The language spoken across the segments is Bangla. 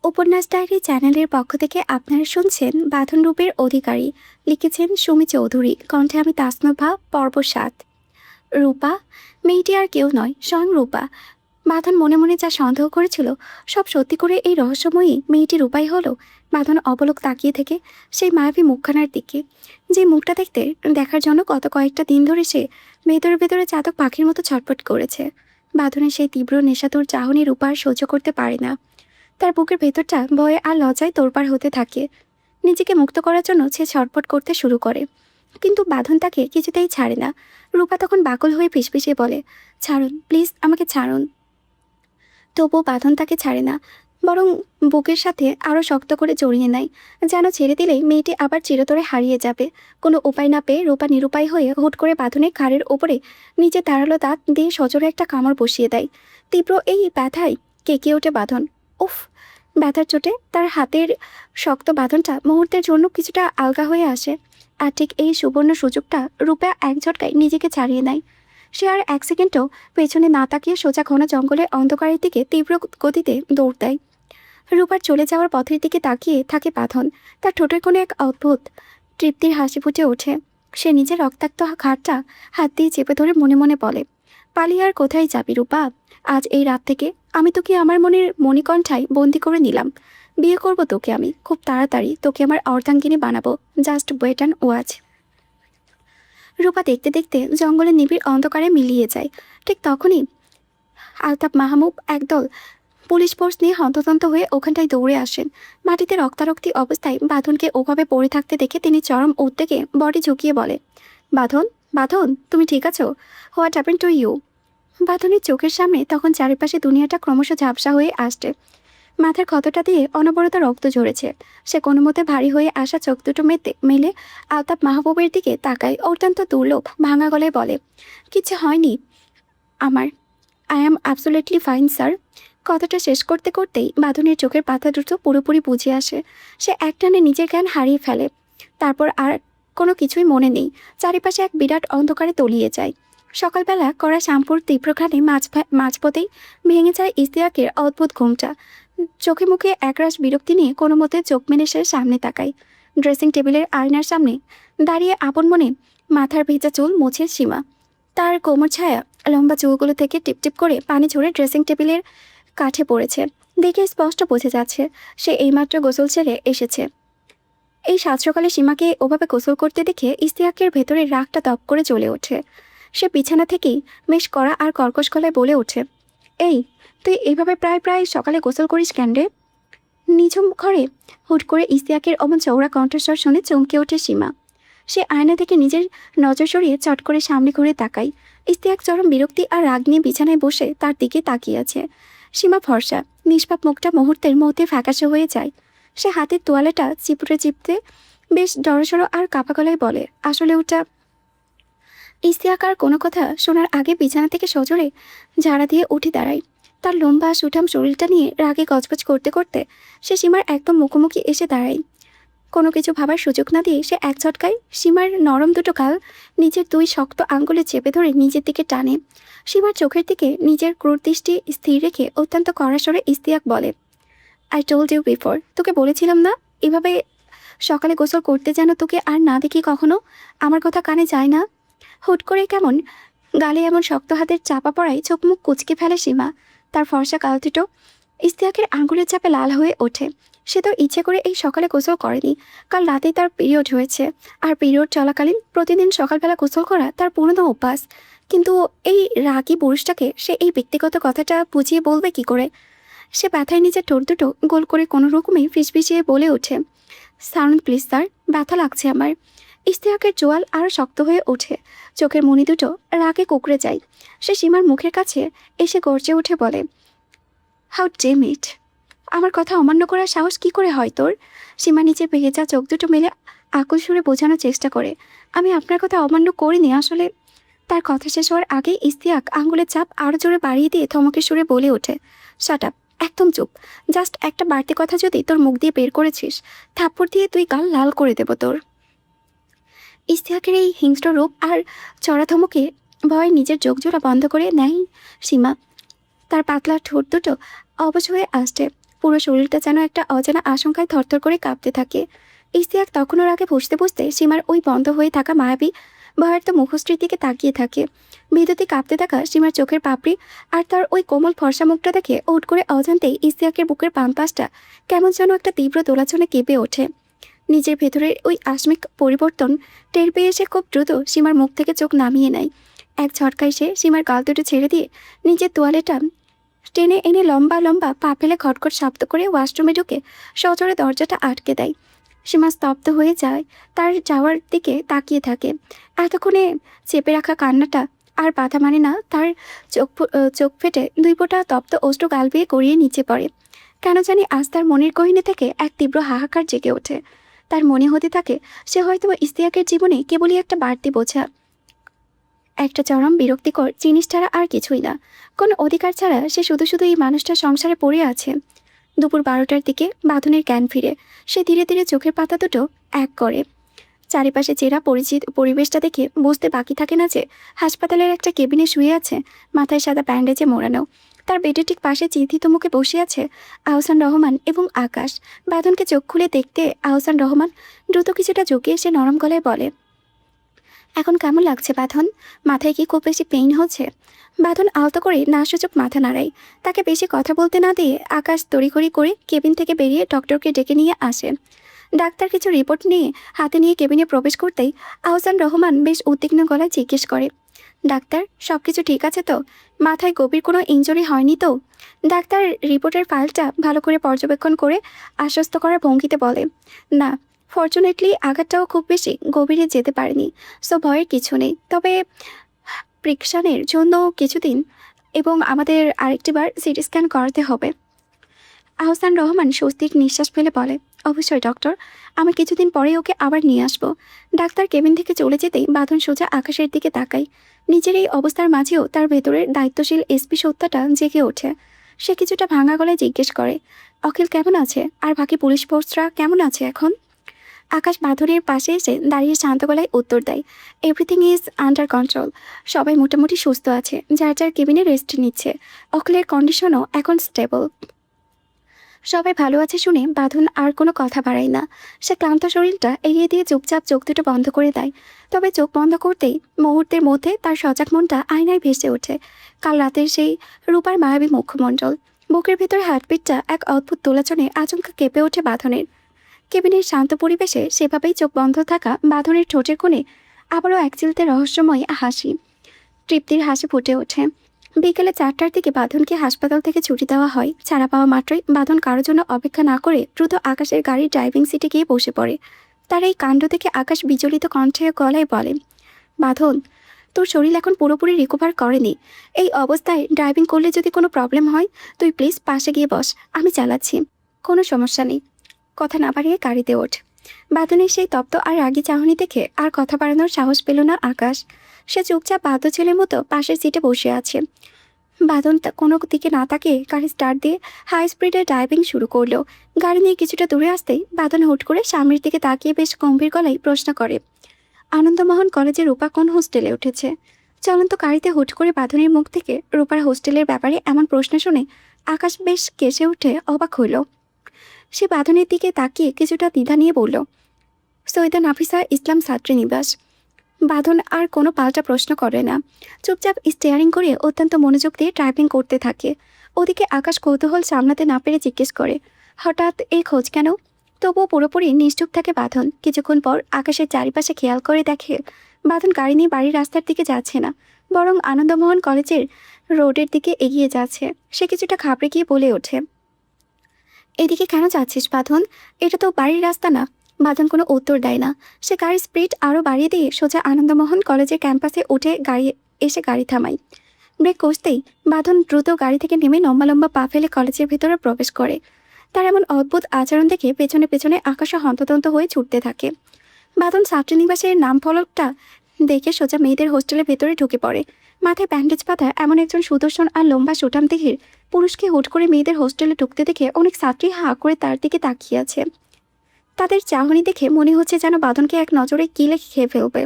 উপন্যাস ডায়েরি চ্যানেলের পক্ষ থেকে আপনারা শুনছেন বাঁধন রূপের অধিকারী। লিখেছেন সুমি চৌধুরী। কণ্ঠে আমি তাসনুভা। পর্ব ৭। রূপা। মেয়েটি আর কেউ নয়, স্বয়ং রূপা। বাঁধন মনে মনে যা সন্দেহ করেছিল সব সত্যি করে এই রহস্যময়ী মেয়েটি রূপাই হলো। বাঁধন অবলোক তাকিয়ে থেকে সেই মায়াবী মুখখানার দিকে, যে মুখটা দেখার জন্য গত কয়েকটা দিন ধরে সে ভেতরে ভেতরে চাতক পাখির মতো ছটফট করেছে। বাঁধনের সেই তীব্র নেশাতুর চাহনি রূপা আর সহ্য করতে পারে না। তার বুকের ভেতরটা ভয়ে আর লজ্জায় তোড়পাড় হতে থাকে। নিজেকে মুক্ত করার জন্য সে ছটফট করতে শুরু করে, কিন্তু বাঁধন তাকে কিছুতেই ছাড়ে না। রূপা তখন বাকল হয়ে ফিসফিসিয়ে বলে, ছাড়ুন প্লিজ, আমাকে ছাড়ুন। তবুও বাঁধন তাকে ছাড়ে না, বরং বুকের সাথে আরও শক্ত করে জড়িয়ে নেয়, যেন ছেড়ে দিলেই মেয়েটি আবার চিরতরে হারিয়ে যাবে। কোনো উপায় না পেয়ে রূপা নিরুপায় হয়ে হুট করে বাঁধনের ঘাড়ের ওপরে নিজে ধারালো দাঁত দিয়ে সজোরে একটা কামড় বসিয়ে দেয়। তীব্র এই ব্যথায় কেঁকে ওঠে বাঁধন। উফ! ব্যথার চোটে তার হাতের শক্ত বাঁধনটা মুহূর্তের জন্য কিছুটা আলগা হয়ে আসে। আর ঠিক এই সুবর্ণ সুযোগটা রূপা এক ঝটকায় নিজেকে ছাড়িয়ে নেয়। সে আর এক সেকেন্ডও পেছনে না তাকিয়ে সোজা ঘন জঙ্গলের অন্ধকারের দিকে তীব্র গতিতে দৌড় দেয়। রূপার চলে যাওয়ার পথের দিকে তাকিয়ে থাকে বাঁধন। তার ঠোঁটের কোনো এক অদ্ভুত তৃপ্তির হাসি ফুটে ওঠে। সে নিজের রক্তাক্ত ঘাড়টা হাত দিয়ে চেপে ধরে মনে মনে বলে, পালিয়ে আর কোথায় যাবি রূপা? আজ এই রাত থেকে আমি তোকে আমার মনের মণিকণ্ঠায় বন্দি করে নিলাম। বিয়ে করব তোকে আমি, খুব তাড়াতাড়ি তোকে আমার অর্ধাঙ্গিনী বানাবো। Just wait and watch. Rupa দেখতে দেখতে জঙ্গলের নিবিড় অন্ধকারে মিলিয়ে যায়। ঠিক তখনই আলতাফ মাহমুদ একদল পুলিশ ফোর্স নিয়ে হন্তদন্ত হয়ে ওখানটায় দৌড়ে আসেন। মাটিতে রক্তারক্তি অবস্থায় বাঁধনকে ওভাবে পড়ে থাকতে দেখে তিনি চরম উদ্বেগে বডি ঝুঁকিয়ে বলে, বাঁধন, বাঁধন, তুমি ঠিক আছো? What happened to you? বাঁধনের চোখের সামনে তখন চারিপাশে দুনিয়াটা ক্রমশ ঝাপসা হয়ে আসছে। মাথার ক্ষতটা দিয়ে অনবরত রক্ত ঝরেছে। সে কোনো মতে ভারী হয়ে আসা চোখ দুটো মেলে আলতাফ মাহবুবের দিকে তাকায়। অত্যন্ত দুর্লভ ভাঙা গলায় বলে, কিছু হয়নি আমার, I am absolutely fine sir. কথাটা শেষ করতে করতেই বাঁধনের চোখের পাতা দুটো পুরোপুরি বুঝে আসে। সে একটানে নিজের জ্ঞান হারিয়ে ফেলে। তারপর আর কোনো কিছুই মনে নেই। চারিপাশে এক বিরাট অন্ধকারে তলিয়ে যায়। সকালবেলা করা শ্যাম্পুর তীব্রঘানে মাঝপথেই ভেঙে যায় ইস্তিয়াকের অদ্ভুত ঘুমটা। চোখে মুখে একরাশ বিরক্তি নিয়ে কোনো মতে চোখ মেলে সে সামনে তাকায়। ড্রেসিং টেবিলের আয়নার সামনে দাঁড়িয়ে আপন মনে মাথার ভেজা চুল মোছে সীমা। তার কোমর ছায়া লম্বা চুলগুলো থেকে টিপটিপ করে পানি ঝরে ড্রেসিং টেবিলের কাঠে পড়েছে। দেখে স্পষ্ট বোঝা যাচ্ছে সে এইমাত্র গোসল ছেড়ে এসেছে। এই সাত সকালে সীমাকে ওভাবে গোসল করতে দেখে ইস্তিয়াকের ভেতরে রাগটা দপ করে জ্বলে ওঠে। সে বিছানা থেকেই বেশ কড়া আর কর্কশ গলায় বলে ওঠে, এই, তুই এইভাবে প্রায় প্রায় সকালে গোসল করিস কেন রে? নিঝুম ঘরে হুট করে ইস্তিয়াকের অমন চৌড়া কণ্ঠস্বর শুনে চমকে ওঠে সীমা। সে আয়না থেকে নিজের নজর সরিয়ে চট করে সামনে ঘুরে তাকায়। ইস্তিয়াক চরম বিরক্তি আর রাগ নিয়ে বিছানায় বসে তার দিকে তাকিয়ে আছে। সীমা ফর্সা, নিষ্পাপ মুখটা মুহূর্তের মধ্যে ফ্যাকাশে হয়ে যায়। সে হাতের তোয়ালেটা চিপতে বেশ জড়সড় আর কাঁপা গলায় বলে, আসলে ওটা। ইস্তিয়াক আর কোনো কথা শোনার আগে বিছানা থেকে সজোরে ঝাড়া দিয়ে উঠে দাঁড়ায়। তার লম্বা সুঠাম শরীরটা নিয়ে রাগে গজগজ করতে করতে সে সীমার একদম মুখোমুখি এসে দাঁড়ায়। কোনো কিছু ভাবার সুযোগ না দিয়ে সে এক ঝটকায় সীমার নরম দুটো গাল নিজের দুই শক্ত আঙ্গুলে চেপে ধরে নিজের দিকে টানে। সীমার চোখের দিকে নিজের ক্রূর দৃষ্টি স্থির রেখে অত্যন্ত কড়া স্বরে ইস্তিয়াক বলে, আই টোল্ড ইউ বিফোর, তোকে বলেছিলাম না এভাবে সকালে গোসল করতে, যেন তোকে আর না দেখি কখনো। আমার কথা কানে যায় না? হুট করে কেমন গালে এমন শক্ত হাতের চাপা পড়ায় চোখ মুখ কুচকে ফেলে সীমা। তার ফর্সা গাল দুটো ইস্তিয়াকের আঙ্গুলের চাপে লাল হয়ে ওঠে। সে তো ইচ্ছে করে এই সকালে গোসল করেনি, কাল রাতেই তার পিরিয়ড হয়েছে। আর পিরিয়ড চলাকালীন প্রতিদিন সকালবেলা গোসল করা তার পুরনো অভ্যাস। কিন্তু এই রাগী পুরুষটাকে সে এই ব্যক্তিগত কথাটা বুঝিয়ে বলবে কি করে? সে ব্যথায় নিজের ঠোঁট দুটো গোল করে কোনো রকমে ফিসফিসিয়ে বলে ওঠে, সাউন্ড প্লিজ স্যার, ব্যথা লাগছে আমার। ইস্তিয়াকের জোয়াল আরও শক্ত হয়ে ওঠে। চোখের মণি দুটো রাগে কুকড়ে যায়। সে সীমার মুখের কাছে এসে গর্জে উঠে বলে, হাউ ডেম ইট! আমার কথা অমান্য করার সাহস কি করে হয় তোর? সীমা নিচে ভেজা চোখ দুটো মেলে আকুল সুরে বোঝানোর চেষ্টা করে, আমি আপনার কথা অমান্য করিনি আসলে। তার কথা শেষ হওয়ার আগেই ইস্তিয়াক আঙ্গুলের চাপ আরও জোরে বাড়িয়ে দিয়ে ধমকের সুরে বলে ওঠে, শাট আপ, একদম চুপ। জাস্ট একটা বাড়তি কথা যদি তোর মুখ দিয়ে বের করেছিস, থাপ্পড় দিয়ে তুই গাল লাল করে দেব তোর। ইস্তিয়াকের এই হিংস্র রূপ আর চড়া ধমকে ভয়ে নিজের চোখ জোড়া বন্ধ করে নেয় সীমা। তার পাতলা ঠোঁট দুটো অবশ হয়ে আসছে। পুরো শরীরটা যেন একটা অজানা আশঙ্কায় থরথর করে কাঁপতে থাকে। ইশতিয়াক তখন ওর আগে বসতে বসতে সীমার ওই বন্ধ হয়ে থাকা মায়াবী ভয়ার্ত মুখশ্রীর দিকে তাকিয়ে থাকে। বিদ্যুতে কাঁপতে থাকা সীমার চোখের পাপড়ি আর তার ওই কোমল ফর্সা মুখটা দেখে হুট করে অজান্তেই ইশতিয়াকের বুকের বাম পাশটা কেমন যেন একটা তীব্র দোলাচলে কেঁপে ওঠে। নিজের ভেতরের ওই আকস্মিক পরিবর্তন টের পেয়ে সে খুব দ্রুত সীমার মুখ থেকে চোখ নামিয়ে নেয়। এক ঝটকায় সে সীমার গাল দুটো ছেড়ে দিয়ে নিজের তোয়ালেটা টেনে এনে লম্বা লম্বা পা ফেলে খটখট শব্দ করে ওয়াশরুমে ঢুকে সজোরে দরজাটা আটকে দেয়। সীমা স্তব্ধ হয়ে যায়, তার যাওয়ার দিকে তাকিয়ে থাকে। এতক্ষণে চেপে রাখা কান্নাটা আর বাধা মানে না, তার চোখ ফেটে দুই ফোঁটা তপ্ত অশ্রু গাল বেয়ে গড়িয়ে নিচে পড়ে। কেন জানি আজ তার মনের গহীনে থেকে এক তীব্র হাহাকার জেগে ওঠে। তার মনে হতে থাকে সে হয়তো ইশতিয়াকের জীবনে কেবলই একটা বাড়তি বোঝা, একটা চরম বিরক্তিকর জিনিস ছাড়া আর কিছুই না। কোনো অধিকার ছাড়া সে শুধু শুধু এই মানুষটার সংসারে পড়ে আছে। দুপুর 12টার দিকে বাঁধনের জ্ঞান ফিরে সে ধীরে ধীরে চোখের পাতা দুটো এক করে। চারিপাশে চেরা পরিচিত পরিবেশটা দেখে বুঝতে বাকি থাকে না যে হাসপাতালের একটা কেবিনে শুয়ে আছে, মাথায় সাদা ব্যান্ডেজে মোড়ানো। তার বেডের ঠিক পাশে চিন্তিত মুখে বসে আছে আহসান রহমান এবং আকাশ। বাঁধনকে চোখ খুলে দেখতে আহসান রহমান দ্রুত কিছুটা ঝুঁকিয়ে সে নরম গলায় বলে, এখন কেমন লাগছে বাঁধন? মাথায় কি খুব বেশি পেইন হচ্ছে? বাঁধন আলতো করে না সূচক মাথা নাড়ায়। তাকে বেশি কথা বলতে না দিয়ে আকাশ তড়িঘড়ি করে কেবিন থেকে বেরিয়ে ডক্টরকে ডেকে নিয়ে আসে। ডাক্তার কিছু রিপোর্ট নিয়ে হাতে নিয়ে কেবিনে প্রবেশ করতেই আহসান রহমান বেশ উদ্বিগ্ন গলায় জিজ্ঞেস করে, ডাক্তার সব কিছু ঠিক আছে তো? মাথায় গভীর কোনো ইনজুরি হয়নি তো? ডাক্তার রিপোর্টের ফাইলটা ভালো করে পর্যবেক্ষণ করে আশ্বস্ত করার ভঙ্গিতে বলে, না, ফর্চুনেটলি আঘাতটাও খুব বেশি গভীরে যেতে পারেনি, সো ভয়ের কিছু নেই। তবে প্রেকশনের জন্য কিছুদিন এবং আমাদের আরেকটিবার সিটি স্ক্যান করাতে হবে। আহসান রহমান স্বস্তির নিঃশ্বাস ফেলে বলে, অবশ্যই ডক্টর, আমি কিছুদিন পরেই ওকে আবার নিয়ে আসবো। ডাক্তার কেবিন থেকে চলে যেতেই বাঁধন সোজা আকাশের দিকে তাকায়। নিজের এই অবস্থার মাঝেও তার ভেতরের দায়িত্বশীল এসপি সত্তাটা জেগে ওঠে। সে কিছুটা ভাঙা গলায় জিজ্ঞেস করে, অখিল কেমন আছে? আর বাকি পুলিশ ফোর্সরা কেমন আছে এখন? আকাশ বাঁধনের পাশে এসে দাঁড়িয়ে শান্ত গলায় উত্তর দেয়, এভরিথিং ইজ আন্ডার কন্ট্রোল। সবাই মোটামুটি সুস্থ আছে, যার যার কেবিনে রেস্ট নিচ্ছে। অখিলের কন্ডিশনও এখন স্টেবল। সবাই ভালো আছে শুনে বাঁধন আর কোনো কথা বাড়ায় না। সে ক্লান্ত শরীরটা এড়িয়ে দিয়ে চুপচাপ চোখ দুটো বন্ধ করে দেয়। তবে চোখ বন্ধ করতেই মুহূর্তের মধ্যে তার সজাগ মনটা আয়নায় ভেসে ওঠে কাল রাতের সেই রূপার মায়াবী মুখমণ্ডল। বুকের ভেতরে হার্টবিটটা এক অদ্ভুত দোলাচনে আচমকা কেঁপে ওঠে বাঁধনের। কেবিনের শান্ত পরিবেশে সেভাবেই চোখ বন্ধ থাকা বাঁধনের ঠোঁটের কোণে আবারও এক চিলতে রহস্যময় হাসি, তৃপ্তির হাসি ফুটে ওঠে। বিকেলে 4টার দিকে বাঁধনকে হাসপাতাল থেকে ছুটি দেওয়া হয়। ছাড়া পাওয়া মাত্রই বাঁধন কারোর জন্য অপেক্ষা না করে দ্রুত আকাশের গাড়ির ড্রাইভিং সিটে গিয়ে বসে পড়ে। তার এই কাণ্ড থেকে আকাশ বিচলিত কণ্ঠে গলায় বলে, বাঁধন, তোর শরীর এখন পুরোপুরি রিকভার করেনি। এই অবস্থায় ড্রাইভিং করলে যদি কোনো প্রবলেম হয়, তুই প্লিজ পাশে গিয়ে বস, আমি চালাচ্ছি, কোনো সমস্যা নেই। কথা না বাড়িয়ে গাড়িতে ওঠ। বাঁধনের সেই তপ্ত আর রাগী চাহনি দেখে আর কথা বাড়ানোর সাহস পেল না আকাশ। সে চুপচাপ বাধ্য ছেলের মতো পাশের সিটে বসে আছে। বাঁধন কোনো দিকে না তাকিয়ে গাড়ি স্টার্ট দিয়ে হাই স্পিডে ড্রাইভিং শুরু করলো। গাড়ি নিয়ে কিছুটা দূরে আসতেই বাঁধন হুট করে সামনের দিকে তাকিয়ে বেশ গম্ভীর গলায় প্রশ্ন করে, আনন্দমোহন কলেজে রূপা কোন হোস্টেলে উঠেছে? চলন্ত গাড়িতে হুট করে বাঁধনের মুখ থেকে রূপার হোস্টেলের ব্যাপারে এমন প্রশ্ন শুনে আকাশ বেশ কেসে উঠে অবাক হইল। সে বাঁধনের দিকে তাকিয়ে কিছুটা দ্বিধা নিয়ে বলল, সৈয়দা নাফিসা ইসলাম ছাত্রীনিবাস। বাঁধন আর কোনো পাল্টা প্রশ্ন করে না, চুপচাপ স্টিয়ারিং করে অত্যন্ত মনোযোগ দিয়ে ড্রাইভিং করতে থাকে। ওদিকে আকাশ কৌতূহল সামলাতে না পেরে জিজ্ঞেস করে, হঠাৎ এই খোঁজ কেন? তবুও পুরোপুরি নিশ্চুপ থাকে বাঁধন। কিছুক্ষণ পর আকাশের চারিপাশে খেয়াল করে দেখে বাঁধন গাড়ি নিয়ে বাড়ির রাস্তার দিকে যাচ্ছে না, বরং আনন্দমোহন কলেজের রোডের দিকে এগিয়ে যাচ্ছে। সে কিছুটা ঘাবড়ে গিয়ে বলে ওঠে, এদিকে কেন যাচ্ছিস বাঁধন? এটা তো বাড়ির রাস্তা না। বাঁধন কোনো উত্তর দেয় না। সে গাড়ির স্পিড আরও বাড়িয়ে দিয়ে সোজা আনন্দমোহন কলেজের ক্যাম্পাসে উঠে গাড়ি থামায়। ব্রেক কষতেই বাঁধন দ্রুত গাড়ি থেকে নেমে লম্বা লম্বা পা ফেলে কলেজের ভেতরে প্রবেশ করে। তার এমন অদ্ভুত আচরণ দেখে পেছনে পেছনে আকাশে হন্তদন্ত হয়ে ছুটতে থাকে। বাঁধন ছাত্রীনিবাসের নাম ফলকটা দেখে সোজা মেয়েদের হোস্টেলের ভেতরে ঢুকে পড়ে। মাথায় ব্যান্ডেজ বাঁধা এমন একজন সুদর্শন আর লম্বা সুঠাম দেহের পুরুষকে হুট করে মেয়েদের হোস্টেলে ঢুকতে দেখে অনেক ছাত্রী হাঁ করে তার দিকে তাকিয়ে আছে। তাদের চাহনি দেখে মনে হচ্ছে যেন বাঁধনকে এক নজরে কিলে খেয়ে ফেলবে।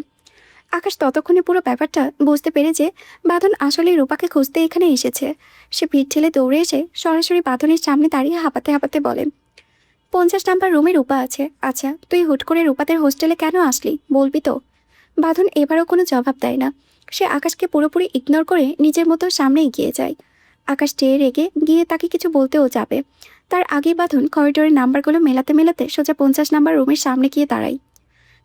আকাশ ততক্ষণে পুরো ব্যাপারটা বুঝতে পেরে যে বাঁধন আসলে রূপাকে খুঁজতে এখানে এসেছে। সে পিঠ ঠেলে দৌড়ে এসে সরাসরি বাঁধনের সামনে দাঁড়িয়ে হাঁপাতে হাঁপাতে বলে, 50 নাম্বার রুমে রূপা আছে। আচ্ছা, তুই হুট করে রূপাদের হোস্টেলে কেন আসলি বলবি তো? বাঁধন এবারও কোনো জবাব দেয় না। সে আকাশকে পুরোপুরি ইগনোর করে নিজের মতো সামনে এগিয়ে যায়। আকাশ চেয়ে রেগে গিয়ে তাকে কিছু বলতেও যাবে, তার আগেই বাঁধন করিডোরের নাম্বারগুলো মেলাতে মেলাতে সোজা 50 নাম্বার রুমের সামনে গিয়ে দাঁড়ায়।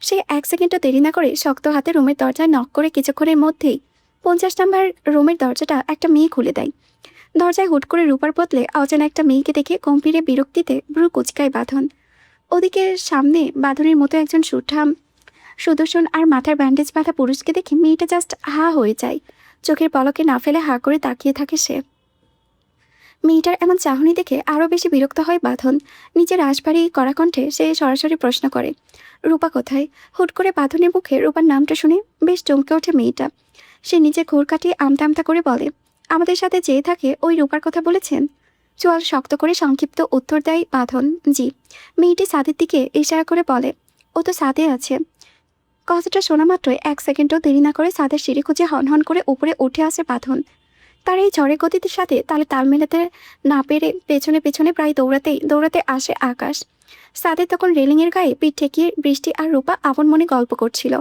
সে 1 সেকেন্ডও দেরি না করে শক্ত হাতে রুমের দরজায় নক করে কিছুক্ষণের মধ্যেই 50 নাম্বার রুমের দরজাটা একটা মেয়ে খুলে দেয়। দরজায় হুট করে রূপার বদলে অজানা একটা মেয়েকে দেখে গম্ভীরে বিরক্তিতে ভ্রু কুচকায় বাঁধন। ওদিকে সামনে বাঁধনের মতো একজন সুদর্শন আর মাথার ব্যান্ডেজ বাঁধা পুরুষকে দেখে মেয়েটা জাস্ট হা হয়ে যায়। চোখের পলকে না ফেলে হা করে তাকিয়ে থাকে সে। মেয়েটার এমন চাহনি দেখে আরও বেশি বিরক্ত হয় বাঁধন। নিজের আশবাড়ি কড়া কণ্ঠে সে সরাসরি প্রশ্ন করে, রূপা কোথায়? হুট করে বাঁধনের মুখে রূপার নামটা শুনে বেশ চমকে ওঠে মেয়েটা। সে নিজের ঘোর কাটিয়ে আমতা আমতা করে বলে, আমাদের সাথে যেয়ে থাকে ওই রূপার কথা বলেছেন? চোয়াল শক্ত করে সংক্ষিপ্ত উত্তর দেয় বাঁধন, জি। মেয়েটি সাদের দিকে ইশারা করে বলে, ও তো সাদে আছে। কথাটা শোনা মাত্রই 1 সেকেন্ডও দেরি না করে সাদের সিঁড়ি খুঁজে হনহন করে উপরে উঠে আসে বাঁধন। তার এই ঝড়ের গতির সাথে তালে তাল মেলাতে না পেরে পেছনে পেছনে প্রায় দৌড়াতে আসে আকাশ। সাদের তখন রেলিংয়ের গায়ে পিঠ ঠেকিয়ে বৃষ্টি আর রূপা আপন মনে গল্প করছিল।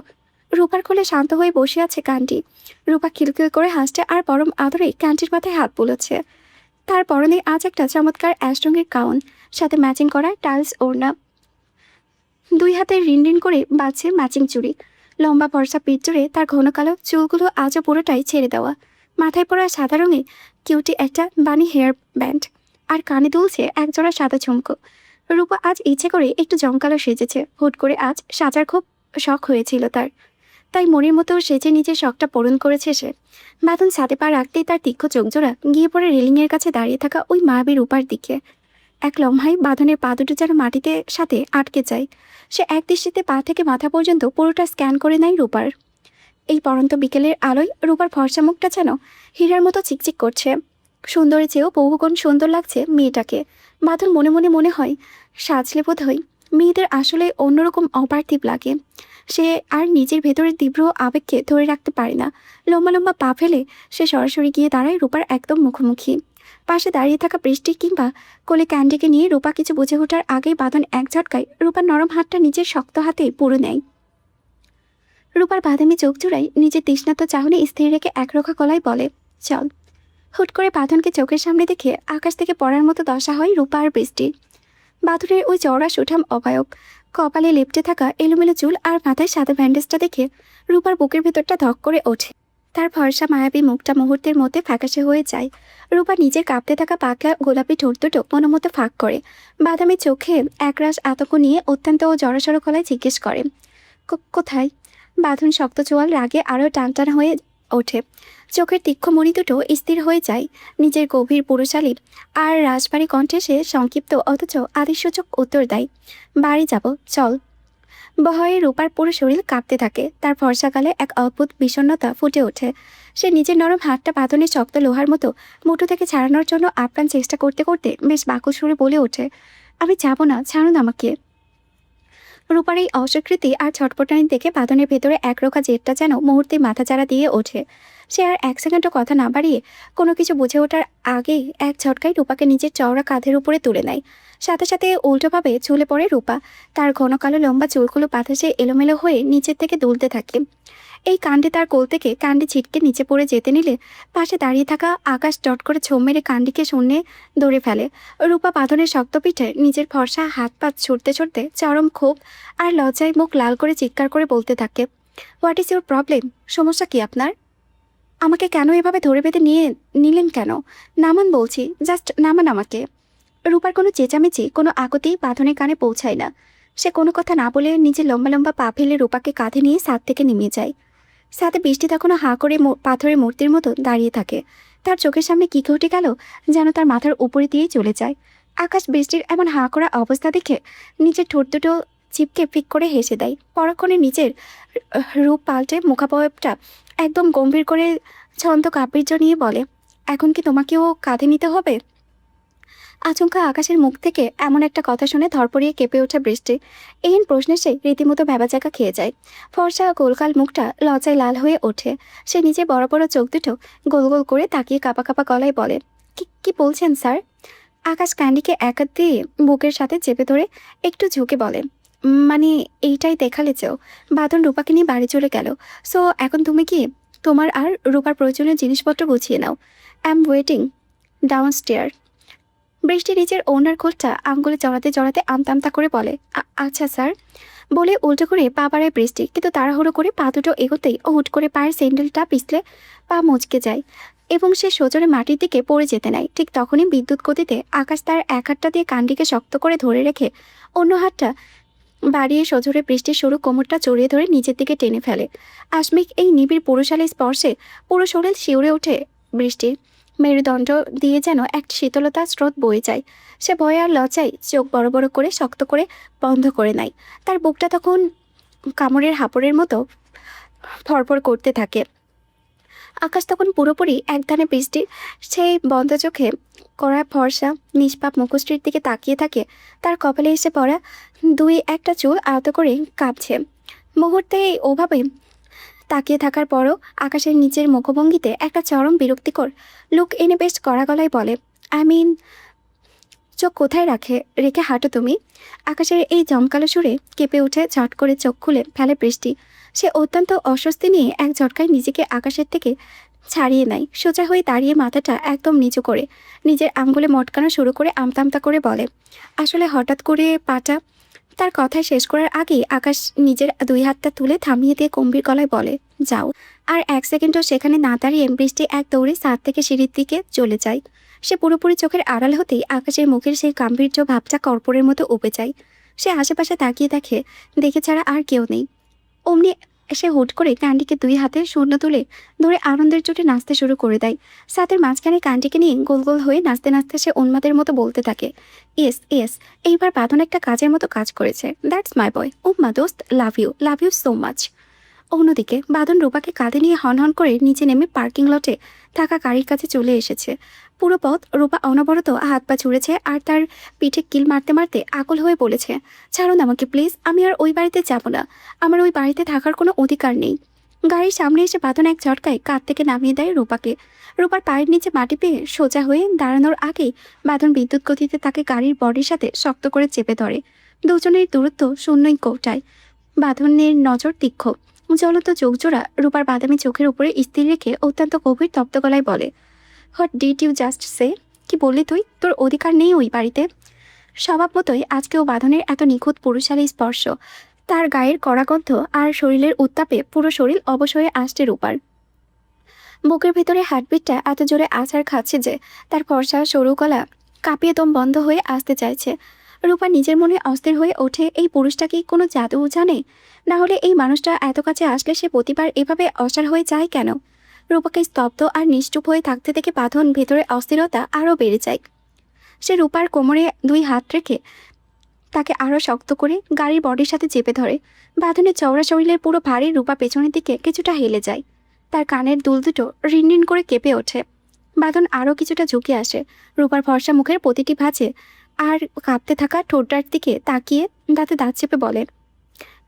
রূপার কোলে শান্ত হয়ে বসে আছে ক্যান্ডি। রূপা খিলখিল করে হাসছে আর পরম আদরে ক্যান্ডির মাথায় হাত বুলোচ্ছে। তার পরনে আজ একটা চমৎকার অ্যাশ রঙের গাউন, সাথে ম্যাচিং করা টাইলস ওড়না। 2 হাতে রিন করে বাজছে ম্যাচিং চুড়ি। লম্বা ফর্সা পিঠ জুড়ে তার ঘন কালো চুলগুলো আজও পুরোটাই ছেড়ে দেওয়া। মাথায় পড়া সাদা রঙে কিউটি একটা বানি হেয়ার ব্যান্ড, আর কানে দুলছে একজোড়া সাদা ঝুমকো। রূপা আজ ইচ্ছে করে একটু জমকালো সেজেছে। হুট করে আজ সাজার খুব শখ হয়েছিল তার, তাই মনের মতো সেজে নিজের শখটা পূরণ করেছে সে। বাঁধন ছাদে পা রাখতেই তার তীক্ষ্ণ চোখজোড়া গিয়ে পড়ে রেলিংয়ের কাছে দাঁড়িয়ে থাকা ওই মায়াবী রূপার দিকে। এক লম্হায় বাঁধনের পা দুটো যেন মাটিতে সাথে আটকে যায়। সে এক দৃষ্টিতে পা থেকে মাথা পর্যন্ত পুরোটা স্ক্যান করে নেয় রূপার। এই পরন্ত বিকেলের আলোয় রূপার ফর্সা মুখটা যেন হীরার মতো চিকচিক করছে। সুন্দরের চেয়েও বহুগুণ সুন্দর লাগছে মেয়েটাকে। বাঁধন মনে হয় সাজলে বোধ হয় মেয়েদের আসলে অন্যরকম অপার্থিব লাগে। সে আর নিজের ভেতরের তীব্র আবেগকে ধরে রাখতে পারে না। লম্বা লম্বা পা ফেলে সে সরাসরি গিয়ে দাঁড়ায় রূপার একদম মুখোমুখি। পাশে দাঁড়িয়ে থাকা বৃষ্টি কিংবা কোলে ক্যান্ডিকে নিয়ে রূপা কিছু বুঝে ওঠার আগেই বাঁধন এক ঝটকায় রূপার নরম হাতটা নিজের শক্ত হাতে পুরো নেয়। রূপার বাদামি চোখ জোড়ায় নিজের তৃষ্ণার্ত চাহনি স্থির রেখে একরোখা গলায় বলে, চল। হুট করে বাঁধনকে চোখের সামনে দেখে আকাশ থেকে পড়ার মতো দশা হয় রূপা আর বৃষ্টি। বাঁধনের ওই চওড়া সুঠাম অবায়ক, কপালে লেপটে থাকা এলোমেলো চুল আর মাথায় সাদা ব্যান্ডেজটা দেখে রূপার বুকের ভেতরটা ধক করে ওঠে। তার ফর্সা মায়াবী মুখটা মুহূর্তের মধ্যে ফ্যাকাশে হয়ে যায়। রূপা নিজের কাঁপতে থাকা পাতলা গোলাপি ঠোঁট দুটো মনোমতো ফাঁক করে বাদামি চোখে একরাশ আতঙ্ক নিয়ে অত্যন্ত জড়সড় গলায় জিজ্ঞেস করে, কোথায়? বাঁধন শক্ত চোয়াল রাগে আরও টানটান হয়ে ওঠে। চোখের তীক্ষ্ণ মণি দুটো স্থির হয়ে যায়। নিজের গভীর পুরুষালী আর রাজবাড়ি কণ্ঠে সে সংক্ষিপ্ত অথচ আদেশসূচক উত্তর দেয়, বাড়ি যাব, চল। ভয়ে রূপার পুরো শরীর কাঁপতে থাকে। তার ফর্সাকালে এক অদ্ভুত বিষণ্ণতা ফুটে ওঠে। সে নিজের নরম হাতটা বাঁধনের শক্ত লোহার মতো মুঠো থেকে ছাড়ানোর জন্য আপ্রাণ চেষ্টা করতে করতে বেশ বাকু সুরে বলে ওঠে, আমি যাব না, ছাড়ুন আমাকে। রূপার এই অস্বীকৃতি আর ছটপটানি দেখে বাঁধনের ভেতরে একরোখা জেদটা যেন মুহূর্তে মাথাচাড়া দিয়ে ওঠে। সে আর 1 সেকেন্ডও কথা না বাড়িয়ে কোনো কিছু বুঝে ওঠার আগেই এক ঝটকায় রূপাকে নিজের চওড়া কাঁধের উপরে তুলে নেয়। সাথে সাথে উল্টোভাবে ঝুলে পড়ে রূপা। তার ঘন কালো লম্বা চুলগুলো বাতাসে এলোমেলো হয়ে নিচের থেকে দুলতে থাকে। এই কাণ্ডে তার কোল থেকে কাণ্ডি ছিটকে নিচে পড়ে যেতে নিলে পাশে দাঁড়িয়ে থাকা আকাশ চট করে ছোঁ মেরে কাণ্ডিকে শূন্যে ধরে ফেলে। রূপা বাঁধনের শক্ত পিঠে নিজের ফর্সা হাত পা ছুটতে ছুটতে চরম ক্ষোভ আর লজ্জায় মুখ লাল করে চিৎকার করে বলতে থাকে, হোয়াট ইজ ইউর প্রবলেম? সমস্যা কি আপনার? আমাকে কেন এভাবে ধরে বেঁধে নিলেন কেন? নামান বলছি, জাস্ট নামান আমাকে। রূপার কোনো চেঁচামেচি, কোনো আকুতি বাঁধনের কানে পৌঁছায় না। সে কোনো কথা না বলে নিজের লম্বা লম্বা পা ফেলে রূপাকে কাঁধে নিয়ে ছাদ থেকে নেমে যায়। সাথে বৃষ্টি তখনও হাঁ করে পাথরের মূর্তির মতো দাঁড়িয়ে থাকে। তার চোখের সামনে কী ঘটে গেল যেন তার মাথার উপরে দিয়েই চলে যায়। আকাশ বৃষ্টির এমন হাঁ করা অবস্থা দেখে নিজের ঠোঁট দুটো চিপকে ফিক করে হেসে দেয়। পরক্ষণে নিজের রূপ পাল্টে মুখাবয়বটা একদম গম্ভীর করে ছন্দ গাম্ভীর্য নিয়ে বলে, এখন কি তোমাকেও কাঁধে নিতে হবে? আচমকা আকাশের মুখ থেকে এমন একটা কথা শুনে ধরপড়িয়ে কেঁপে ওঠে বৃষ্টি। এইন প্রশ্নে সে রীতিমতো ভ্যাবাচাকা খেয়ে যায়। ফর্সা গোলকাল মুখটা লজ্জায় লাল হয়ে ওঠে। সে নিজে বড় বড় চোখ দুটো গোল গোল করে তাকিয়ে কাঁপা কাঁপা গলায় বলে, কি কি বলছেন স্যার? আকাশ ক্যান্ডিকে এক হাত দিয়ে বুকের সাথে চেপে ধরে একটু ঝুঁকে বলে, মানে এইটাই দেখালে চেও বাঁধন রূপাকে নিয়ে বাড়ি চলে গেল। সো এখন তুমি কি তোমার আর রূপার প্রয়োজনীয় জিনিসপত্র গুছিয়ে নাও। I am waiting down stair. Brishti নিজের ওনার কোলটা আঙ্গুলে জড়াতে জড়াতে আমতা আমতা করে বলে, আচ্ছা স্যার বলে উল্টো করে পা বাড়ায় বৃষ্টি। কিন্তু তাড়াহুড়ো করে পা দুটো এগোতেই ও হুট করে পায়ের স্যান্ডেলটা পিছলে পা মচকে যায় এবং সে সজোরে মাটির দিকে পড়ে যেতে নেয়। ঠিক তখনই বিদ্যুৎ গতিতে আকাশ তার এক হাতটা দিয়ে কান্ডিকে শক্ত করে ধরে রেখে অন্য হাতটা বাড়িয়ে সজোরে বৃষ্টির সরু কোমরটা জড়িয়ে ধরে নিচের দিকে টেনে ফেলে। আসমিক এই নিবিড় পুরুষালী স্পর্শে পুরো শরীর শিউরে ওঠে বৃষ্টির। মেরুদণ্ড দিয়ে যেন একটা শীতলতার স্রোত বয়ে যায়। সে ভয় আর লজ্জায় চোখ বড় বড় করে শক্ত করে বন্ধ করে নেয়। তার বুকটা তখন কামড়ের হাঁপড়ের মতো ফরফর করতে থাকে। আকাশ তখন পুরোপুরি একধানে বৃষ্টির সেই বন্ধ চোখে কড়া ফর্সা নিষ্পাপ মুখশ্রীর দিকে তাকিয়ে থাকে। তার কপালে এসে পড়া দুই একটা চুল আহত করে কাঁপছে। মুহূর্তে ওভাবে তাকিয়ে থাকার পরও আকাশের নিচের মুখভঙ্গিতে একটা চরম বিরক্তিকর লুক এনে বেশ কড়া গলায় বলে, আই মিন চোখ কোথায় রেখে হাঁটো তুমি? আকাশের এই জমকালো সুরে কেঁপে উঠে ঝট করে চোখ খুলে ফেলে বৃষ্টি। সে অত্যন্ত অস্বস্তি নিয়ে এক ঝটকায় নিজেকে আকাশের থেকে ছাড়িয়ে নেয়। সোজা হয়ে দাঁড়িয়ে মাথাটা একদম নিচু করে নিজের আঙ্গুলে মটকানো শুরু করে আমতা আমতা করে বলে, আসলে হঠাৎ করে পাটা। তার কথায় শেষ করার আগেই আকাশ নিজের দুই হাতটা তুলে থামিয়ে দিয়ে গম্ভীর গলায় বলে, যাও। আর এক সেকেন্ডও সেখানে না দাঁড়িয়ে বৃষ্টি এক দৌড়ে ছাদ থেকে সিঁড়ির দিকে চলে যায়। সে পুরোপুরি চোখের আড়াল হতেই আকাশের মুখের সেই গাম্ভীর্য ভাবটা কর্পূরের মতো উপে যায়। সে আশেপাশে তাকিয়ে দেখে ছাড়া আর কেউ নেই। অমনি সে হুট করে ক্যান্ডিকে দুই হাতে শূন্য তুলে ধরে আনন্দের চোটে নাচতে শুরু করে দেয়। সাথের মাঝখানে ক্যান্ডিকে নিয়ে গোল গোল হয়ে নাচতে নাচতে সে উন্মাদের মতো বলতে থাকে, ইয়েস ইয়েস, এইবার বাঁধন একটা কাজের মতো কাজ করেছে। দ্যাটস মাই বয়, ও মা দোস্ত, লাভ ইউ সো মাচ। অন্যদিকে বাঁধন রূপাকে কাঁধে নিয়ে হনহন করে নিচে নেমে পার্কিং লটে থাকা গাড়ির কাছে চলে এসেছে। পুরো পথ রূপা অনবরত হাত পা ছুঁড়েছে আর তার পিঠে কিল মারতে মারতে আকুল হয়ে বলেছে, ছাড়ুন আমাকে প্লিজ, আমি আর ওই বাড়িতে যাব না। আমার ওই বাড়িতে থাকার কোনো অধিকার নেই। গাড়ির সামনে এসে বাঁধন এক ঝটকায় কাঁধ থেকে নামিয়ে দেয় রূপাকে। রূপার পায়ের নিচে মাটি পেয়ে সোজা হয়ে দাঁড়ানোর আগেই বাঁধন বিদ্যুৎ গতিতে তাকে গাড়ির বডির সাথে শক্ত করে চেপে ধরে। দুজনের দূরত্ব শূন্যই কোটায়। বাঁধনের নজর তীক্ষ্ণ, জ্বলন্ত চোখজোড়া রূপার বাদামি চোখের উপরে স্থির রেখে অত্যন্ত গভীর তপ্ত গলায় বলে, হোয়াট ডিড ইউ জাস্ট সে? কি বললি তুই? তোর অধিকার নেই ওই বাড়িতে। স্বভাব মতোই আজকেও বাঁধনের এত নিখুঁত পুরুষালী স্পর্শ, তার গায়ের কড়া গন্ধ আর শরীরের উত্তাপে পুরো শরীর অবশ হয়ে আসছে রূপার। বুকের ভেতরে হার্টবিটটা এত জোরে আছাড় খাচ্ছে যে তার ফর্সা সরু গলা কাঁপিয়ে দম বন্ধ হয়ে আসতে চাইছে। রূপা নিজের মনে অস্থির হয়ে ওঠে, এই পুরুষটা কি কোনো জাদু জানে? না হলে এই মানুষটা এত কাছে আসলে সে প্রতিবার এভাবে অসাড় হয়ে যায় কেন? রূপাকে স্তব্ধ আর নিশ্চুপ হয়ে থাকতে দেখে বাঁধন ভেতরে অস্থিরতা আরও বেড়ে যায়। সে রূপার কোমরে দুই হাত রেখে তাকে আরও শক্ত করে গাড়ির বডির সাথে চেপে ধরে। বাঁধনের চওড়া শরীরের পুরো ভারী রূপা পেছনের দিকে কিছুটা হেলে যায়। তার কানের দুল দুটো রিনরিন করে কেঁপে ওঠে। বাঁধন আরও কিছুটা ঝুঁকে আসে রূপার ফর্সা মুখের প্রতিটি ভাঁজে আর কাঁপতে থাকা ঠোঁটটার দিকে তাকিয়ে দাঁতে দাঁত চেপে বলে,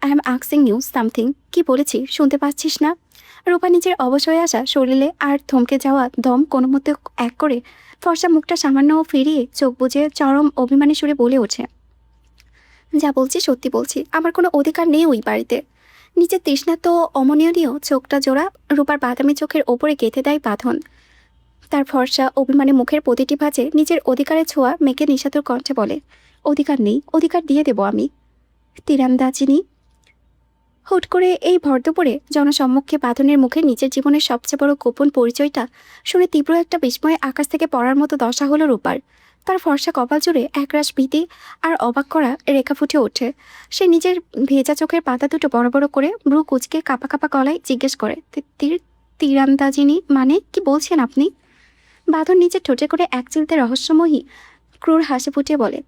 I am asking you something. কি বলেছি শুনতে পাচ্ছিস না? রূপা নিজের অবশ হয়ে আসা শরীরে আর থমকে যাওয়া দম কোনো মতে এক করে ফর্সা মুখটা সামান্য ফিরিয়ে চোখ বুজে চরম অভিমানী সুরে বলে ওঠে, যা বলছি সত্যি বলছি, আমার কোনো অধিকার নেই ওই বাড়িতে। নিজের তৃষ্ণা তো অমনীয় চোখটা জোড়া রূপার বাদামি চোখের ওপরে গেঁথে দেয় বাঁধন। তার ফর্সা অভিমানী মুখের প্রতিটি ভাঁজে নিজের অধিকারের ছোঁয়া মেখে নিশাতুর কণ্ঠে বলে, অধিকার নেই, অধিকার দিয়ে দেব আমি, তীরান্দাজিনী। হুট করে এই ভরদুপুরে জনসম্মুখে বাঁধনের মুখে নিজের জীবনের সবচেয়ে বড় গোপন পরিচয়টা শুনে তীব্র একটা বিস্ময়ে আকাশ থেকে পড়ার মতো দশা হলো রূপার। তার ফর্সা কপাল জুড়ে একরাশ ভীতি আর অবাক করা রেখা ফুটে ওঠে। সে নিজের ভেজা চোখের পাতা দুটো বড় বড় করে ভ্রু কুচকে কাঁপা কাঁপা গলায় জিজ্ঞেস করে, তীরান্দাজিনী মানে কি বলছেন আপনি? বাঁধন নিজের ঠোঁটে করে এক চিলতে রহস্যময়ী ক্রূর হাসি ফুটিয়ে বলে,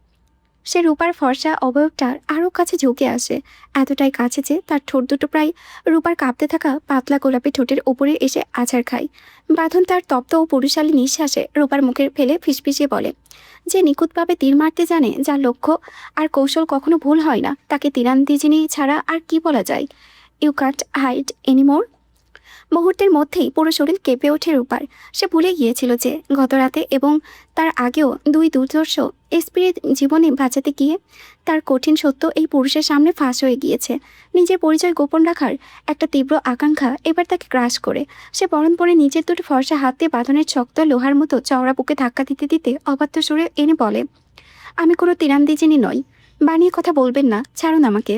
সে রূপার ফর্সা অবয়বটার আরও কাছে ঝুঁকে আসে, এতটাই কাছে যে তার ঠোঁট দুটো প্রায় রূপার কাঁপতে থাকা পাতলা গোলাপি ঠোঁটের উপরে এসে আছাড় খায়। বাঁধন তার তপ্ত ও পুরুষালী নিঃশ্বাসে রূপার মুখের ফেলে ফিসফিসিয়ে বলে, যে নিখুঁতভাবে তীর মারতে জানে, যার লক্ষ্য আর কৌশল কখনো ভুল হয় না, তাকে তীরান্তিজিনী ছাড়া আর কি বলা যায়? You can't hide anymore. মুহূর্তের মধ্যেই পুরো শরীর কেঁপে ওঠে রূপার। সে ভুলে গিয়েছিল যে গত রাতে এবং তার আগেও দুই দুর্ধর্ষ স্পিরিট জীবনে বাঁচাতে গিয়ে তার কঠিন সত্য এই পুরুষের সামনে ফাঁস হয়ে গিয়েছে। নিজের পরিচয় গোপন রাখার একটা তীব্র আকাঙ্ক্ষা এবার তাকে গ্রাস করে। সে পরণপরে নিজের দুটো ফর্সা হাত দিয়ে বাঁধনের শক্ত লোহার মতো চওড়া বুকে ধাক্কা দিতে দিতে অবাধ্য সুরে এনে বলে, আমি কোনো তীরান্দিজিনী নই, বানিয়ে কথা বলবেন না, ছাড়ুন আমাকে।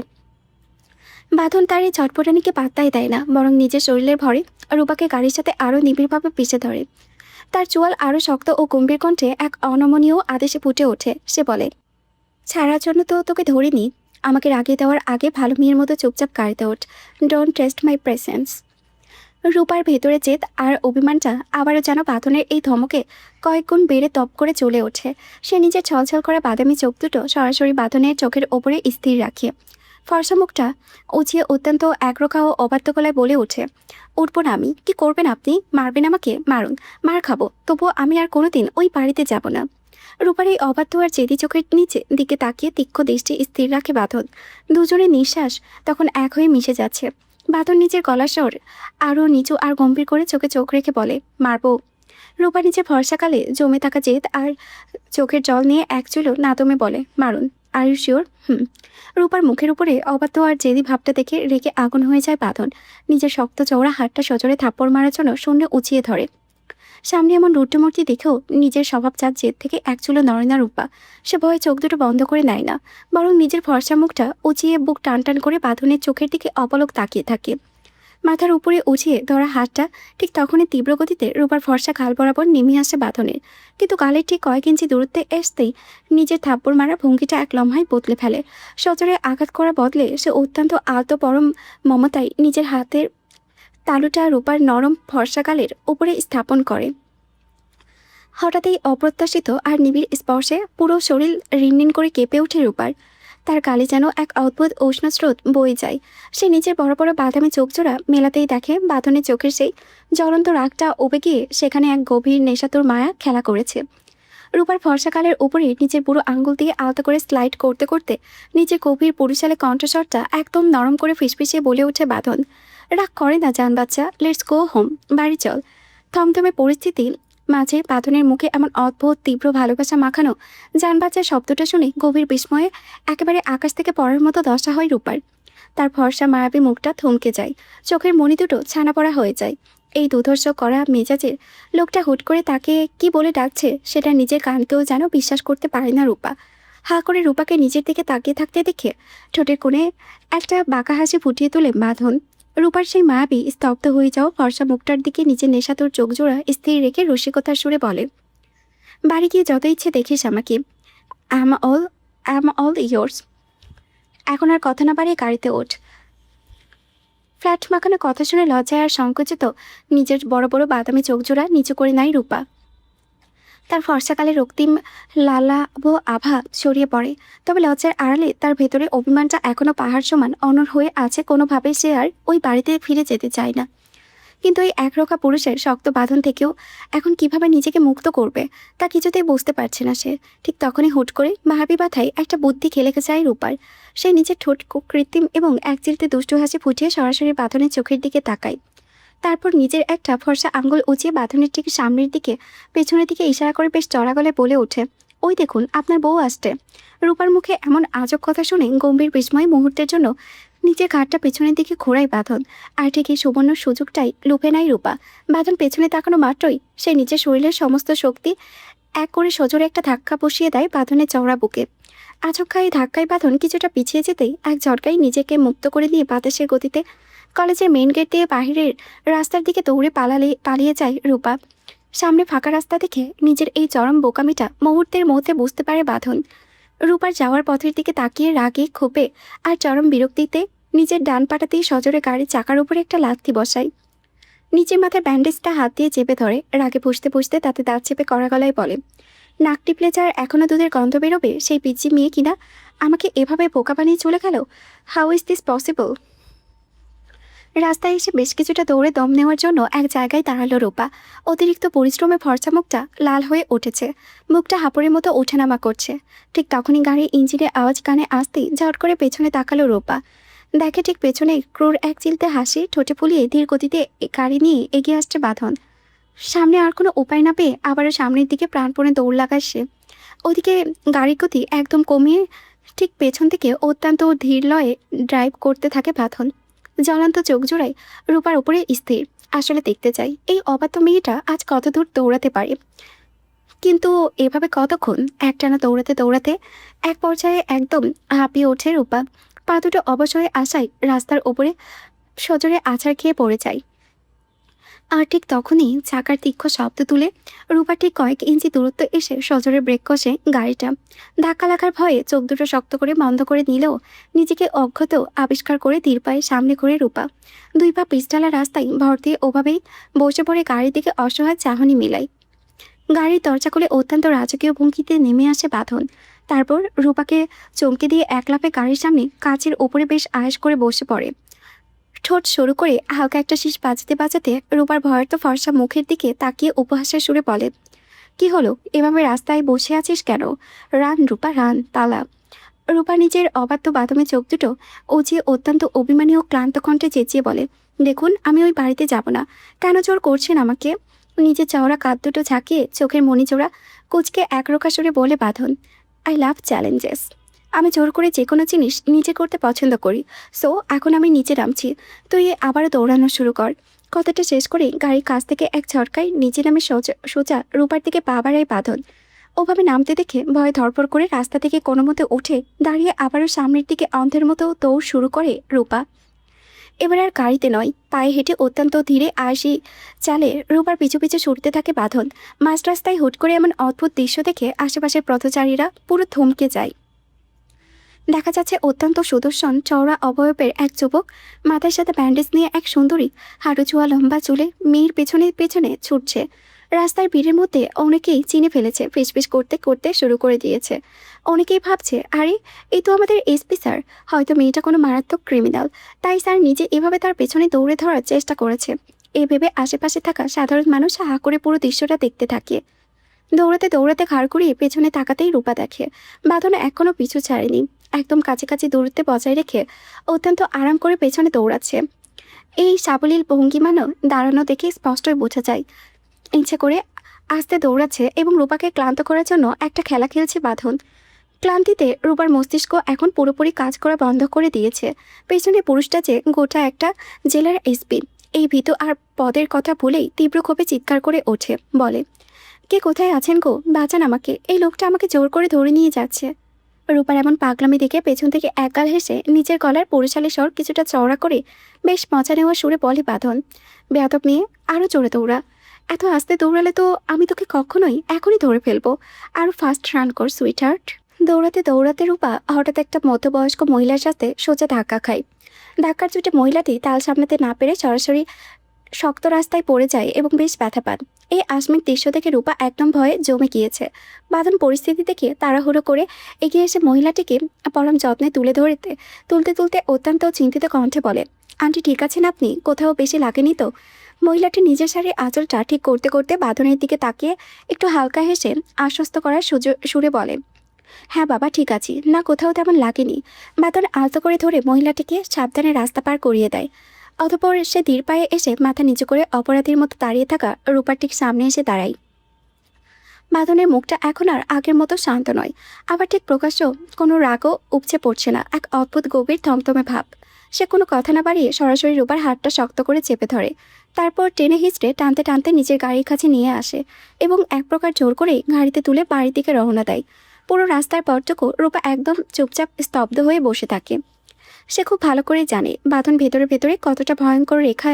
বাঁধন তার এই ছটফটানিকে পাত্তাই দেয় না, বরং নিজের শরীরের ভরে রূপাকে গাড়ির সাথে আরও নিবিড়ভাবে পিষে ধরে। তার চোয়াল আরও শক্ত ও গম্ভীর কণ্ঠে এক অনমনীয় আদেশে ফুটে ওঠে। সে বলে, ছাড়ার জন্য তো তোকে ধরিনি, আমাকে রাগিয়ে দেওয়ার আগে ভালো মেয়ের মতো চুপচাপ গাড়িতে ওঠ। Don't test my presence. রূপার ভেতরে জেদ আর অভিমানটা আবারও যেন বাঁধনের এই ধমকে কয়েকগুণ বেড়ে তপ করে চলে ওঠে। সে নিজের ছলছল করা বাদামি চোখ দুটো সরাসরি বাঁধনের চোখের ওপরে স্থির রাখে। ফর্সা মুখটা উঁচিয়ে অত্যন্ত একরোখা ও অবাধ্য গলায় বলে ওঠে, উঠবো না আমি। কি করবেন আপনি? মারবেন আমাকে? মারুন, মার খাবো, তবুও আমি আর কোনোদিন ওই বাড়িতে যাব না। রূপার এই অবাধ্য আর জেদি চোখের নিচে দিকে তাকিয়ে তীক্ষ্ণ দৃষ্টি স্থির রাখে বাঁধন। দুজনের নিঃশ্বাস তখন এক হয়ে মিশে যাচ্ছে। বাঁধন নিজের গলার স্বর আরও নিচু আর গম্ভীর করে চোখে চোখ রেখে বলে, মারবো। রূপা নিজের ভরসাকালে জমে থাকা জেদ আর চোখের জল নিয়ে এক চুলো নাদমে বলে, মারুন। Are you sure? রূপার মুখের উপরে অবাধ্য আর জেদি ভাবটা দেখে রেগে আগুন হয়ে যায় বাঁধন। নিজের শক্ত চওড়া হাতটা সজোরে থাপ্পড় মারার জন্য শূন্য উঁচিয়ে ধরে। সামনে এমন রুদ্রমূর্তি দেখেও নিজের স্বভাবজাত জেদ থেকে এক চুলো নড়ে না রূপা। সে ভয়ে চোখ দুটো বন্ধ করে নেয় না, বরং নিজের ফর্সা মুখটা উঁচিয়ে বুক টান টান করে বাঁধনের চোখের দিকে অপলক তাকিয়ে থাকে। মাথার উপরে উঁচিয়ে ধরা হাতটা ঠিক তখনই তীব্র গতিতে রূপার ফর্সা গাল বরাবর নেমে আসে বাঁধনের, কিন্তু গালের ঠিক কয়েক ইঞ্চি দূরত্বে আসতেই নিজের থাপ্পড় মারা ভঙ্গিটা এক লম্হায় বদলে ফেলে। সজোরে আঘাত করা বদলে সে অত্যন্ত আলতো পরম মমতায় নিজের হাতের তালুটা রূপার নরম ফর্সা গালের উপরে স্থাপন করে। হঠাৎই অপ্রত্যাশিত আর নিবিড় স্পর্শে পুরো শরীর রিনরিন করে কেঁপে ওঠে রূপার। তার গালে যেন এক অদ্ভুত উষ্ণ স্রোত বয়ে যায়। সে নিজের বড় বড় বাদামি চোখজোড়া মেলাতেই দেখে বাঁধনের চোখের সেই জ্বলন্ত রাগটা উবে গিয়ে সেখানে এক গভীর নেশাতুর মায়া খেলা করেছে। রূপার ফর্সা গালের উপরে নিজের বুড়ো আঙ্গুল দিয়ে আলতো করে স্লাইড করতে করতে নিজের গভীর পুরুষালে কণ্ঠস্বরটা একদম নরম করে ফিসফিসিয়ে বলে ওঠে বাঁধন, রাগ করে না জান বাচ্চা, লেটস গো হোম, বাড়ি চল। থমথমে পরিস্থিতি মাঝে বাঁধনের মুখে এমন অদ্ভুত তীব্র ভালোবাসা মাখানো জান বাচ্চার শব্দটা শুনে গভীর বিস্ময়ে একেবারে আকাশ থেকে পড়ার মতো দশা হয় রূপার। তার ফর্সা মায়াবী মুখটা থমকে যায়, চোখের মণি দুটো ছানা পড়া হয়ে যায়। এই দুধর্ষ করা মেজাজের লোকটা হুট করে তাকে কি বলে ডাকছে সেটা নিজের কানকেও যেন বিশ্বাস করতে পারে না রূপা। হা করে রূপাকে নিজের দিকে তাকিয়ে থাকতে দেখে ঠোঁটের কোণে একটা বাঁকা হাসি ফুটিয়ে তোলে বাঁধন। রূপার সেই মায়াবী স্তব্ধ হয়ে যাও ফর্সা মুখটার দিকে নিজের নেশাতুর চোখ জোড়া স্থির রেখে রসিকতার সুরে বলে, বাড়ি গিয়ে যত ইচ্ছে দেখিস আমাকে, আই এম অল ইয়োর্স। এখন আর কথা না বাড়িয়ে গাড়িতে ওঠ। ফ্ল্যাট মাখানো কথা শুনে লজ্জায় আর সংকুচিত নিজের বড় বড় বাদামি চোখ জোড়া নিচু করে নেয় রূপা। তার ফর্সাকালে রক্তিম লালাভ আভা ছড়িয়ে পড়ে, তবে লজ্জার আড়ালে তার ভেতরে অভিমানটা এখনও পাহাড় সমান অনড় হয়ে আছে। কোনোভাবে সে আর ওই বাড়িতে ফিরে যেতে চায় না। কিন্তু এই একরোখা পুরুষের শক্ত বাঁধন থেকেও এখন কিভাবে নিজেকে মুক্ত করবে তা কিছুতেই বুঝতে পারছে না সে। ঠিক তখনই হুট করে মায়াবী বাধায় একটা বুদ্ধি খেলে যায় রূপার। সে নিজের ঠোঁট কৃত্রিম এবং একচিলতে দুষ্টু হাসি ফুটিয়ে সরাসরি বাঁধনের চোখের দিকে তাকায়। তারপর নিজের একটা ফর্সা আঙ্গুল উঁচিয়ে বাঁধনের ঠিক সামনের দিকে পেছনের দিকে ইশারা করে বেশ চড়া গলায় বলে ওঠে, ওই দেখুন আপনার বউ আসছে। রূপার মুখে এমন আজব কথা শুনে গম্ভীর বিস্ময় মুহূর্তের জন্য নিজের ঘাটটা পেছনের দিকে ঘোরায় বাঁধন। আর ঠিক এই সুবর্ণ সুযোগটাই লুফে নেয় রূপা। বাঁধন পেছনে তাকানো মাত্রই সে নিজের শরীরের সমস্ত শক্তি এক করে সজোরে একটা ধাক্কা বসিয়ে দেয় বাঁধনের চওড়া বুকে। আচমকা এই ধাক্কায় বাঁধন কিছুটা পিছিয়ে যেতেই এক ঝটকায় নিজেকে মুক্ত করে দিয়ে বাতাসের গতিতে কলেজের মেইন গেট দিয়ে বাহিরের রাস্তার দিকে দৌড়ে পালিয়ে যায় রূপা। সামনে ফাঁকা রাস্তা দেখে নিজের এই চরম বোকামিটা মুহূর্তের মধ্যে বুঝতে পারে বাঁধন। রূপার যাওয়ার পথের দিকে তাকিয়ে রাগে ক্ষোভে আর চরম বিরক্তিতে নিজের ডান পাটাতেই সজোরে গাড়ির চাকার উপরে একটা লাথি বসায়। নিচের মাথার ব্যান্ডেজটা হাত দিয়ে চেপে ধরে, রাগে পুষতে পুষতে তাতে দাঁত চেপে কড়া গলায় বলে, নাক টিপলে যার এখনও দুধের গন্ধ বেরোবে সেই পিচ্চি মেয়ে কিনা আমাকে এভাবে বোকা বানিয়ে চলে গেল। How is this possible? রাস্তায় এসে বেশ কিছুটা দৌড়ে দম নেওয়ার জন্য এক জায়গায় দাঁড়ালো রূপা। অতিরিক্ত পরিশ্রমে ফর্সা মুখটা লাল হয়ে উঠেছে, মুখটা হাঁপড়ের মতো ওঠানামা করছে। ঠিক তখনই গাড়ির ইঞ্জিনের আওয়াজ কানে আসতেই ঝট করে পেছনে তাকালো রূপা। দেখে ঠিক পেছনে ক্রুর এক চিলতে হাসি ঠোঁটে ফুলিয়ে ধীর গতিতে গাড়ি নিয়ে এগিয়ে আসছে বাঁধন। সামনে আর কোনো উপায় না পেয়ে আবারও সামনের দিকে প্রাণপণে দৌড় লাগায় সে। ওদিকে গাড়ির গতি একদম কমিয়ে ঠিক পেছন থেকে অত্যন্ত ধীর লয়ে ড্রাইভ করতে থাকে বাঁধন। জ্বলন্ত চোখ জোড়ায় রূপার উপরে স্থির। আসলে দেখতে চাই এই অবাধ্য মেয়েটা আজ কত দূর দৌড়াতে পারে। কিন্তু এভাবে কতক্ষণ একটানা দৌড়াতে দৌড়াতে এক পর্যায়ে একদম হাঁপিয়ে ওঠে রূপা। পা দুটো অবশ্যই আশায় রাস্তার ওপরে সজোরে আছাড় খেয়ে পড়ে যায়। আর ঠিক তখনই চাকার তীক্ষ্ণ শব্দ তুলে রূপা ঠিক কয়েক ইঞ্চি দূরত্ব এসে সজোরে ব্রেক কষে গাড়িটা। ধাক্কা লাগার ভয়ে চোখ দুটো শক্ত করে বন্ধ করে নিলেও নিজেকে অজ্ঞত আবিষ্কার করে ধীর পায়ে সামনে ঘুরে রূপা। দুই পা পিস্টালা রাস্তায় ভর দিয়ে ওভাবেই বসে পড়ে গাড়ির দিকে অসহায় চাহনি মিলাই। গাড়ির দরজা খুলে অত্যন্ত রাজকীয় ভঙ্গিতে নেমে আসে বাঁধন। তারপর রূপাকে চমকে দিয়ে এক লাফে গাড়ির সামনে কাচের ওপরে বেশ আয়েশ করে বসে পড়ে। ঠোঁট সরু করে হালকা একটা শীষ বাজাতে বাজাতে রূপার ভয়ার্ত ফর্সা মুখের দিকে তাকিয়ে উপহাসের সুরে বলে, কি হলো, এভাবে রাস্তায় বসে আছিস কেন? রান রূপা রান, পালা। রূপা নিজের অবাধ্য বাদমে চোখ দুটো উঁচিয়ে অত্যন্ত অভিমানী ও ক্লান্ত কণ্ঠে চেঁচিয়ে বলে, দেখুন আমি ওই বাড়িতে যাব না। কেন জোর করছেন আমাকে? নিজের চওড়া কাঁধ দুটো ঝাঁকিয়ে চোখের মণিচোড়া কুচকে একরোখা সুরে বলে বাঁধন, আই লাভ চ্যালেঞ্জেস। আমি জোর করে যে কোনো জিনিস নিজে করতে পছন্দ করি। সো এখন আমি নিচে নামছি, তুই আবারও দৌড়ানো শুরু কর। কথাটা শেষ করে গাড়ির কাছ থেকে এক ঝটকায় নিচে নামে সোজা রূপার দিকে পা বাড়ায় বাঁধন। ওভাবে নামতে দেখে ভয়ে ধরপড় করে রাস্তা থেকে কোনো মতে উঠে দাঁড়িয়ে আবারও সামনের দিকে অন্ধের মতো দৌড় শুরু করে রূপা। এবার আর গাড়িতে নয়, পায়ে হেঁটে অত্যন্ত ধীরে আশি চালে রূপার পিছু পিছু ছুটতে থাকে বাঁধন। মাঝ রাস্তায় হুট করে এমন অদ্ভুত দৃশ্য দেখে আশেপাশের পথচারীরা পুরো থমকে যায়। দেখা যাচ্ছে অত্যন্ত সুদর্শন চওড়া অবয়বের এক যুবক মাথার সাথে ব্যান্ডেজ নিয়ে এক সুন্দরী হাঁটুচুয়া লম্বা চুলে মেয়ের পেছনে পেছনে ছুটছে। রাস্তার ভিড়ের মধ্যে অনেকেই চিনে ফেলেছে, ফিসফিস করতে করতে শুরু করে দিয়েছে। অনেকেই ভাবছে, আরে এই তো আমাদের এসপি স্যার, হয়তো মেয়েটা কোনো মারাত্মক ক্রিমিনাল, তাই স্যার নিজে এভাবে তার পেছনে দৌড়ে ধরার চেষ্টা করেছে। এই ভেবে আশেপাশে থাকা সাধারণ মানুষ হা করে পুরো দৃশ্যটা দেখতে থাকে। দৌড়াতে দৌড়াতে ঘাড় ঘুরিয়ে পেছনে তাকাতেই রূপা দেখে বাঁধন এখনও পিছু ছাড়েনি। একদম কাছাকাছি দূরত্বে বজায় রেখে অত্যন্ত আরাম করে পেছনে দৌড়াচ্ছে। এই সাবলীল ভঙ্গিমানো দাঁড়ানো দেখে স্পষ্টই বোঝা যায় ইচ্ছে করে আস্তে দৌড়াচ্ছে এবং রূপাকে ক্লান্ত করার জন্য একটা খেলা খেলছে বাঁধন। ক্লান্তিতে রূপার মস্তিষ্ক এখন পুরোপুরি কাজ করা বন্ধ করে দিয়েছে। পেছনে পুরুষটা যে গোটা একটা জেলার এসপি, এই ভীতু আর পদের কথা ভুলেই তীব্র ক্ষোভে চিৎকার করে ওঠে, বলে, কে কোথায় আছেন গো, বাঁচান আমাকে, এই লোকটা আমাকে জোর করে ধরে নিয়ে যাচ্ছে। রূপার এমন পাগলামি দেখে পেছন থেকে একগাল হেসে নিজের গলার পুরুষালী স্বর কিছুটা চওড়া করে বেশ মজা নেওয়ার সুরে বলে বাঁধন, বেয়াদব নিয়ে আরও জোরে দৌড়া। এত আস্তে দৌড়ালে তো আমি তোকে কখনোই এখনই ধরে ফেলবো। আরও ফাস্ট রান কর সুইট হার্ট। দৌড়াতে দৌড়াতে রূপা হঠাৎ একটা মধ্যবয়স্ক মহিলার সাথে সোজা ধাক্কা খায়। ধাক্কার চোটে মহিলাটি তাল সামলাতে না পেরে সরাসরি শক্ত রাস্তায় পড়ে যায় এবং বেশ ব্যথা পান। এই আসমিক দৃশ্য দেখে রূপা একদম ভয়ে জমে গিয়েছে। বাঁধন পরিস্থিতি দেখে তাড়াহুড়ো করে এগিয়ে এসে মহিলাটিকে পরম যত্নে তুলতে তুলতে অত্যন্ত চিন্তিত কণ্ঠে বলে, আন্টি ঠিক আছেন আপনি? কোথাও বেশি লাগেনি তো? মহিলাটি নিজের শাড়ির আঁচলটা ঠিক করতে করতে বাঁধনের দিকে তাকিয়ে একটু হালকা হেসে আশ্বস্ত করার সুরে বলে, হ্যাঁ বাবা ঠিক আছি, না কোথাও তেমন লাগেনি। বাঁধন আলতো করে ধরে মহিলাটিকে সাবধানে রাস্তা পার করিয়ে দেয়। অতঃপর সে ধীর পায়ে এসে মাথা নিচু করে অপরাধীর মতো দাঁড়িয়ে থাকা রূপার ঠিক সামনে এসে দাঁড়ায়। বাঁধনের মুখটা এখন আর আগের মতো শান্ত নয়, আবার ঠিক প্রকাশ্য কোনো রাগও উপচে পড়ছে না, এক অদ্ভুত গভীর থমথমে ভাব। সে কোনো কথা না বাড়িয়ে সরাসরি রূপার হাতটা শক্ত করে চেপে ধরে, তারপর টেনে হিঁচড়ে টানতে টানতে নিজের গাড়ির কাছে নিয়ে আসে এবং এক প্রকার জোর করে গাড়িতে তুলে বাড়ির দিকে রওনা দেয়। পুরো রাস্তার পরটুকু রূপা একদম চুপচাপ স্তব্ধ হয়ে বসে থাকে। সে খুব ভালো করে জানে বাঁধন ভেতরে ভেতরে কতটা ভয়ঙ্কর রেখা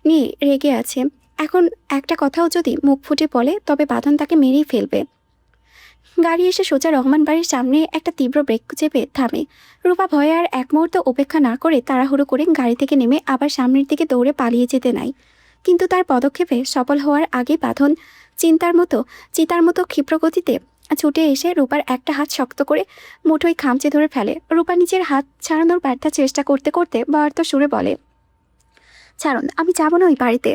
নিয়ে রেগে আছে। এখন একটা কথাও যদি মুখ ফুটে বলে তবে বাঁধন তাকে মেরেই ফেলবে। গাড়ি এসে সোজা রহমান বাড়ির সামনে একটা তীব্র ব্রেক চেপে থামে। রূপা ভয়ে আর এক মুহূর্ত উপেক্ষা না করে তাড়াহুড়ো করে গাড়ি থেকে নেমে আবার সামনের দিকে দৌড়ে পালিয়ে যেতে নাই। কিন্তু তার পদক্ষেপে সফল হওয়ার আগে বাঁধন চিতার মতো ক্ষিপ্র গতিতে ছুটে এসে রূপার একটা হাত শক্ত করে মুঠোয় খামচে ধরে ফেলে। রূপা নিজের হাত ছাড়ানোর ব্যর্থ চেষ্টা করতে করতে বর্ত সুরে বলে, ছাড়ুন, আমি যাব না ওই বাড়িতে।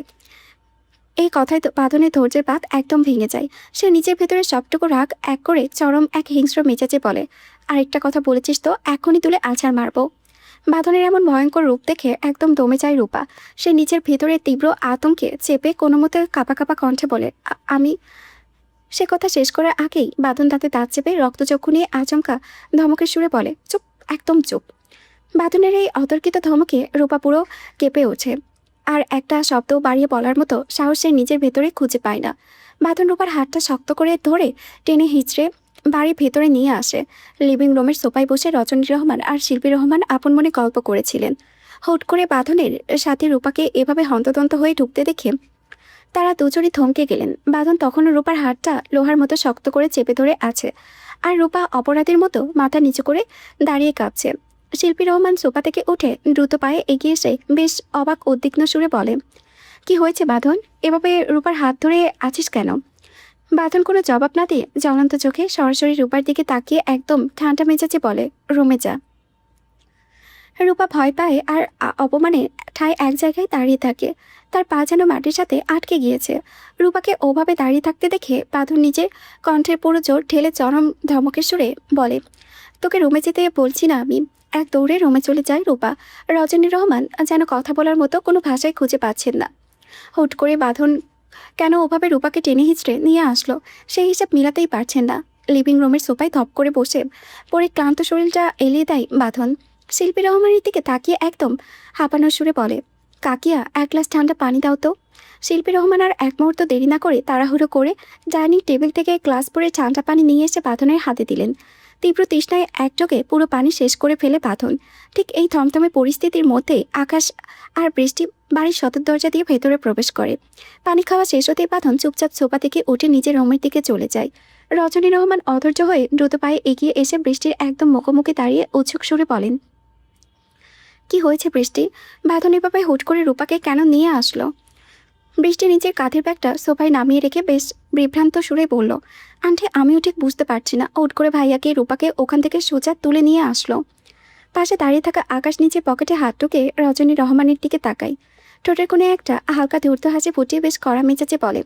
এই কথায় বাঁধনের ধৈর্যের বাঁধ একদম ভেঙে যায়। সে নিজের ভেতরে সবটুকু রাগ এক করে চরম এক হিংস্র মেজাজে বলে, আরেকটা কথা বলেছিস তো এখনই তুলে আছাড় মারবো। বাঁধনের এমন ভয়ঙ্কর রূপ দেখে একদম দমে যায় রূপা। সে নিজের ভেতরে তীব্র আতঙ্কে চেপে কোনো মতে কাঁপা কাঁপা কণ্ঠে বলে, আমি। সে কথা শেষ করার আগেই বাঁধন তাতে দাঁত চেপে রক্তচক্ষু নিয়ে আচমকা ধমকের সুরে বলে, চুপ, একদম চুপ। বাঁধনের এই অতর্কিত ধমকে রূপা পুরো কেঁপে ওঠে। আর একটা শব্দ বাড়িয়ে বলার মতো সাহস সে নিজের ভেতরে খুঁজে পায় না। বাঁধন রূপার হাতটা শক্ত করে ধরে টেনে হিঁচড়ে বাড়ির ভেতরে নিয়ে আসে। লিভিং রুমের সোফায় বসে রজনী রহমান আর শিল্পী রহমান আপন মনে গল্প করেছিলেন। হুট করে বাঁধনের সাথে রূপাকে এভাবে হন্তদন্ত হয়ে ঢুকতে দেখে তারা দুজনই থমকে গেলেন। বাঁধন তখনও রূপার হাতটা লোহার মতো শক্ত করে চেপে ধরে আছে, আর রূপা অপরাধের মতো মাথা নিচু করে দাঁড়িয়ে কাঁপছে। শিল্পী রহমান সোফা থেকে উঠে দ্রুত পায়ে এগিয়ে এসে বেশ অবাক উদ্বিগ্ন সুরে বলে, কি হয়েছে বাঁধন? এভাবে রূপার হাত ধরে আছিস কেন? বাঁধন কোনো জবাব না দিয়ে জ্বলন্ত চোখে সরাসরি রূপার দিকে তাকিয়ে একদম ঠান্ডা মেজাজে বলে, রুমে যা। রূপা ভয় পায় আর অপমানে ঠায় এক জায়গায় দাঁড়িয়ে থাকে। তার পা যেন মাটির সাথে আটকে গিয়েছে। রূপাকে ওভাবে দাঁড়িয়ে থাকতে দেখে বাঁধন নিজের কণ্ঠের পুরো জোর ঢেলে চরম ধমকের সুরে বলে, তোকে রুমে যেতে বলছি না আমি। এক দৌড়ে রুমে চলে যায় রূপা। রজনী রহমান যেন কথা বলার মতো কোনো ভাষায় খুঁজে পাচ্ছেন না। হুট করে বাঁধন কেন ওভাবে রূপাকে টেনে হিঁচড়ে নিয়ে আসলো সেই হিসাব মিলাতেই পারছেন না। লিভিং রুমের সোফায় ধপ করে বসে পরে ক্লান্ত শরীরটা এলিয়ে দেয় বাঁধন। শিল্পী রহমানের দিকে তাকিয়ে একদম হাঁপানোর সুরে বলে, কাকিয়া, এক গ্লাস ঠান্ডা পানি দাও তো। শিল্পী রহমান আর এক মুহূর্ত দেরি না করে তাড়াহুড়ো করে ডাইনিং টেবিল থেকে গ্লাস ভরে ঠান্ডা পানি নিয়ে এসে বাঁধনের হাতে দিলেন। তীব্র তৃষ্ণায় একযোগে পুরো পানি শেষ করে ফেলে বাঁধন। ঠিক এই থমথমে পরিস্থিতির মধ্যে আকাশ আর বৃষ্টি বাড়ির সদর দরজা দিয়ে ভেতরে প্রবেশ করে। পানি খাওয়া শেষ হতেই বাঁধন চুপচাপ সোফা থেকে উঠে নিজের রুমের দিকে চলে যায়। রজনী রহমান অধৈর্য হয়ে দ্রুত পায়ে এগিয়ে এসে বৃষ্টির একদম মুখোমুখি দাঁড়িয়ে উৎসুক সুরে বলেন, কি হয়েছে বৃষ্টি? বাঁধন এভাবে হুট করে রূপাকে কেন নিয়ে আসলো? বৃষ্টি নিজের কাঁধের ব্যাগটা সোফায় নামিয়ে রেখে বেশ বিভ্রান্ত সুরে বলল, আন্টি, আমিও ঠিক বুঝতে পারছি না। হুট করে ভাইয়াকে রূপাকে ওখান থেকে সোজা তুলে নিয়ে আসলো। পাশে দাঁড়িয়ে থাকা আকাশ নিচে পকেটে হাত ঢুকে রজনী রহমানের দিকে তাকায়। ঠোঁটের কোণে একটা হালকা ধূর্ত হাসি ফুটিয়ে বেশ কড়া মেজাজে বলে,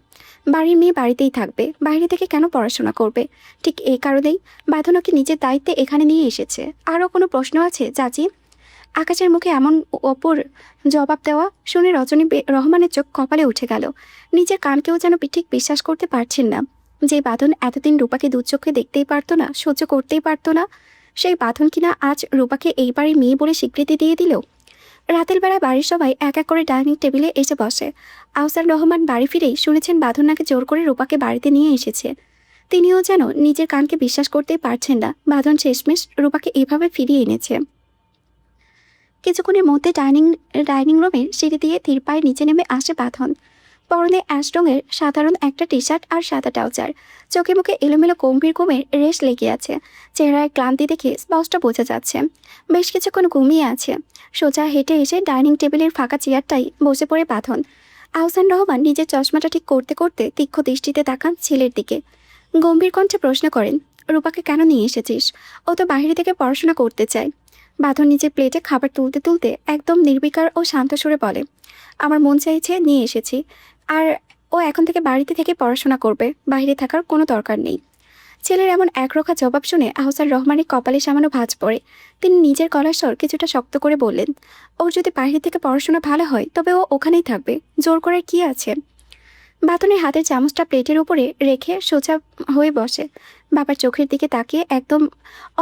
বাড়ির মেয়ে বাড়িতেই থাকবে, বাইরে থেকে কেন পড়াশোনা করবে? ঠিক এই কারণেই বাঁধন ওকে নিজের দায়িত্বে এখানে নিয়ে এসেছে। আরও কোনো প্রশ্ন আছে চাচি? আকাশের মুখে এমন অপর জবাব দেওয়া শুনে রজনী রহমানের চোখ কপালে উঠে গেল। নিজের কানকেও যেন ঠিক বিশ্বাস করতে পারছেন না। যে বাঁধন এতদিন রূপাকে দু চোখে দেখতেই পারতো না, সহ্য করতেই পারতো না, সেই বাঁধন কিনা আজ রূপাকে এই বাড়ির মেয়ে বলে স্বীকৃতি দিয়ে দিল। রাতের বেলা বাড়ির সবাই এক এক করে ডাইনিং টেবিলে এসে বসে। আহসান রহমান বাড়ি ফিরেই শুনেছেন বাঁধন নাকি জোর করে রূপাকে বাড়িতে নিয়ে এসেছে। তিনিও যেন নিজের কানকে বিশ্বাস করতেই পারছেন না বাঁধন শেষমেশ রূপাকে এভাবে ফিরিয়ে এনেছে। কিছুক্ষণের মধ্যে ডাইনিং রুমের সিঁড়ি দিয়ে ধীর পায়ে নিচে নেমে আসে বাঁধন। পরনে অ্যাশ রঙের সাধারণ একটা টি শার্ট আর সাদা ট্রাউজার। চোখে মুখে এলোমেলো গম্ভীর ঘুমের রেশ লেগে আছে। চেহারায় ক্লান্তি দেখে স্পষ্ট বোঝা যাচ্ছে বেশ কিছুক্ষণ ঘুমিয়ে আছে। সোজা হেঁটে এসে ডাইনিং টেবিলের ফাঁকা চেয়ারটাই বসে পড়ে বাঁধন। আহসান রহমান নিজের চশমাটা ঠিক করতে করতে তীক্ষ্ণ দৃষ্টিতে তাকান ছেলের দিকে। গম্ভীর কণ্ঠে প্রশ্ন করেন, রূপাকে কেন নিয়ে এসেছিস? ও তো বাইরে থেকে পড়াশোনা করতে চায়। বাঁধন নিজের প্লেটে খাবার তুলতে তুলতে একদম নির্বিকার ও শান্ত সুরে বলে, আমার মন চাইছে, নিয়ে এসেছি। আর ও এখন থেকে বাড়িতে থেকে পড়াশোনা করবে, বাইরে থাকার কোনো দরকার নেই। ছেলের এমন একরোখা জবাব শুনে আহসান রহমানের কপালে সামান্য ভাঁজ পড়ে। তিনি নিজের গলার স্বর কিছুটা শক্ত করে বললেন, ওর যদি বাইরে থেকে পড়াশোনা ভালো হয় তবে ও ওখানেই থাকবে, জোর করার কি আছে? বাঁধনের হাতের চামচটা প্লেটের উপরে রেখে সোজা হয়ে বসে। বাবার চোখের দিকে তাকিয়ে একদম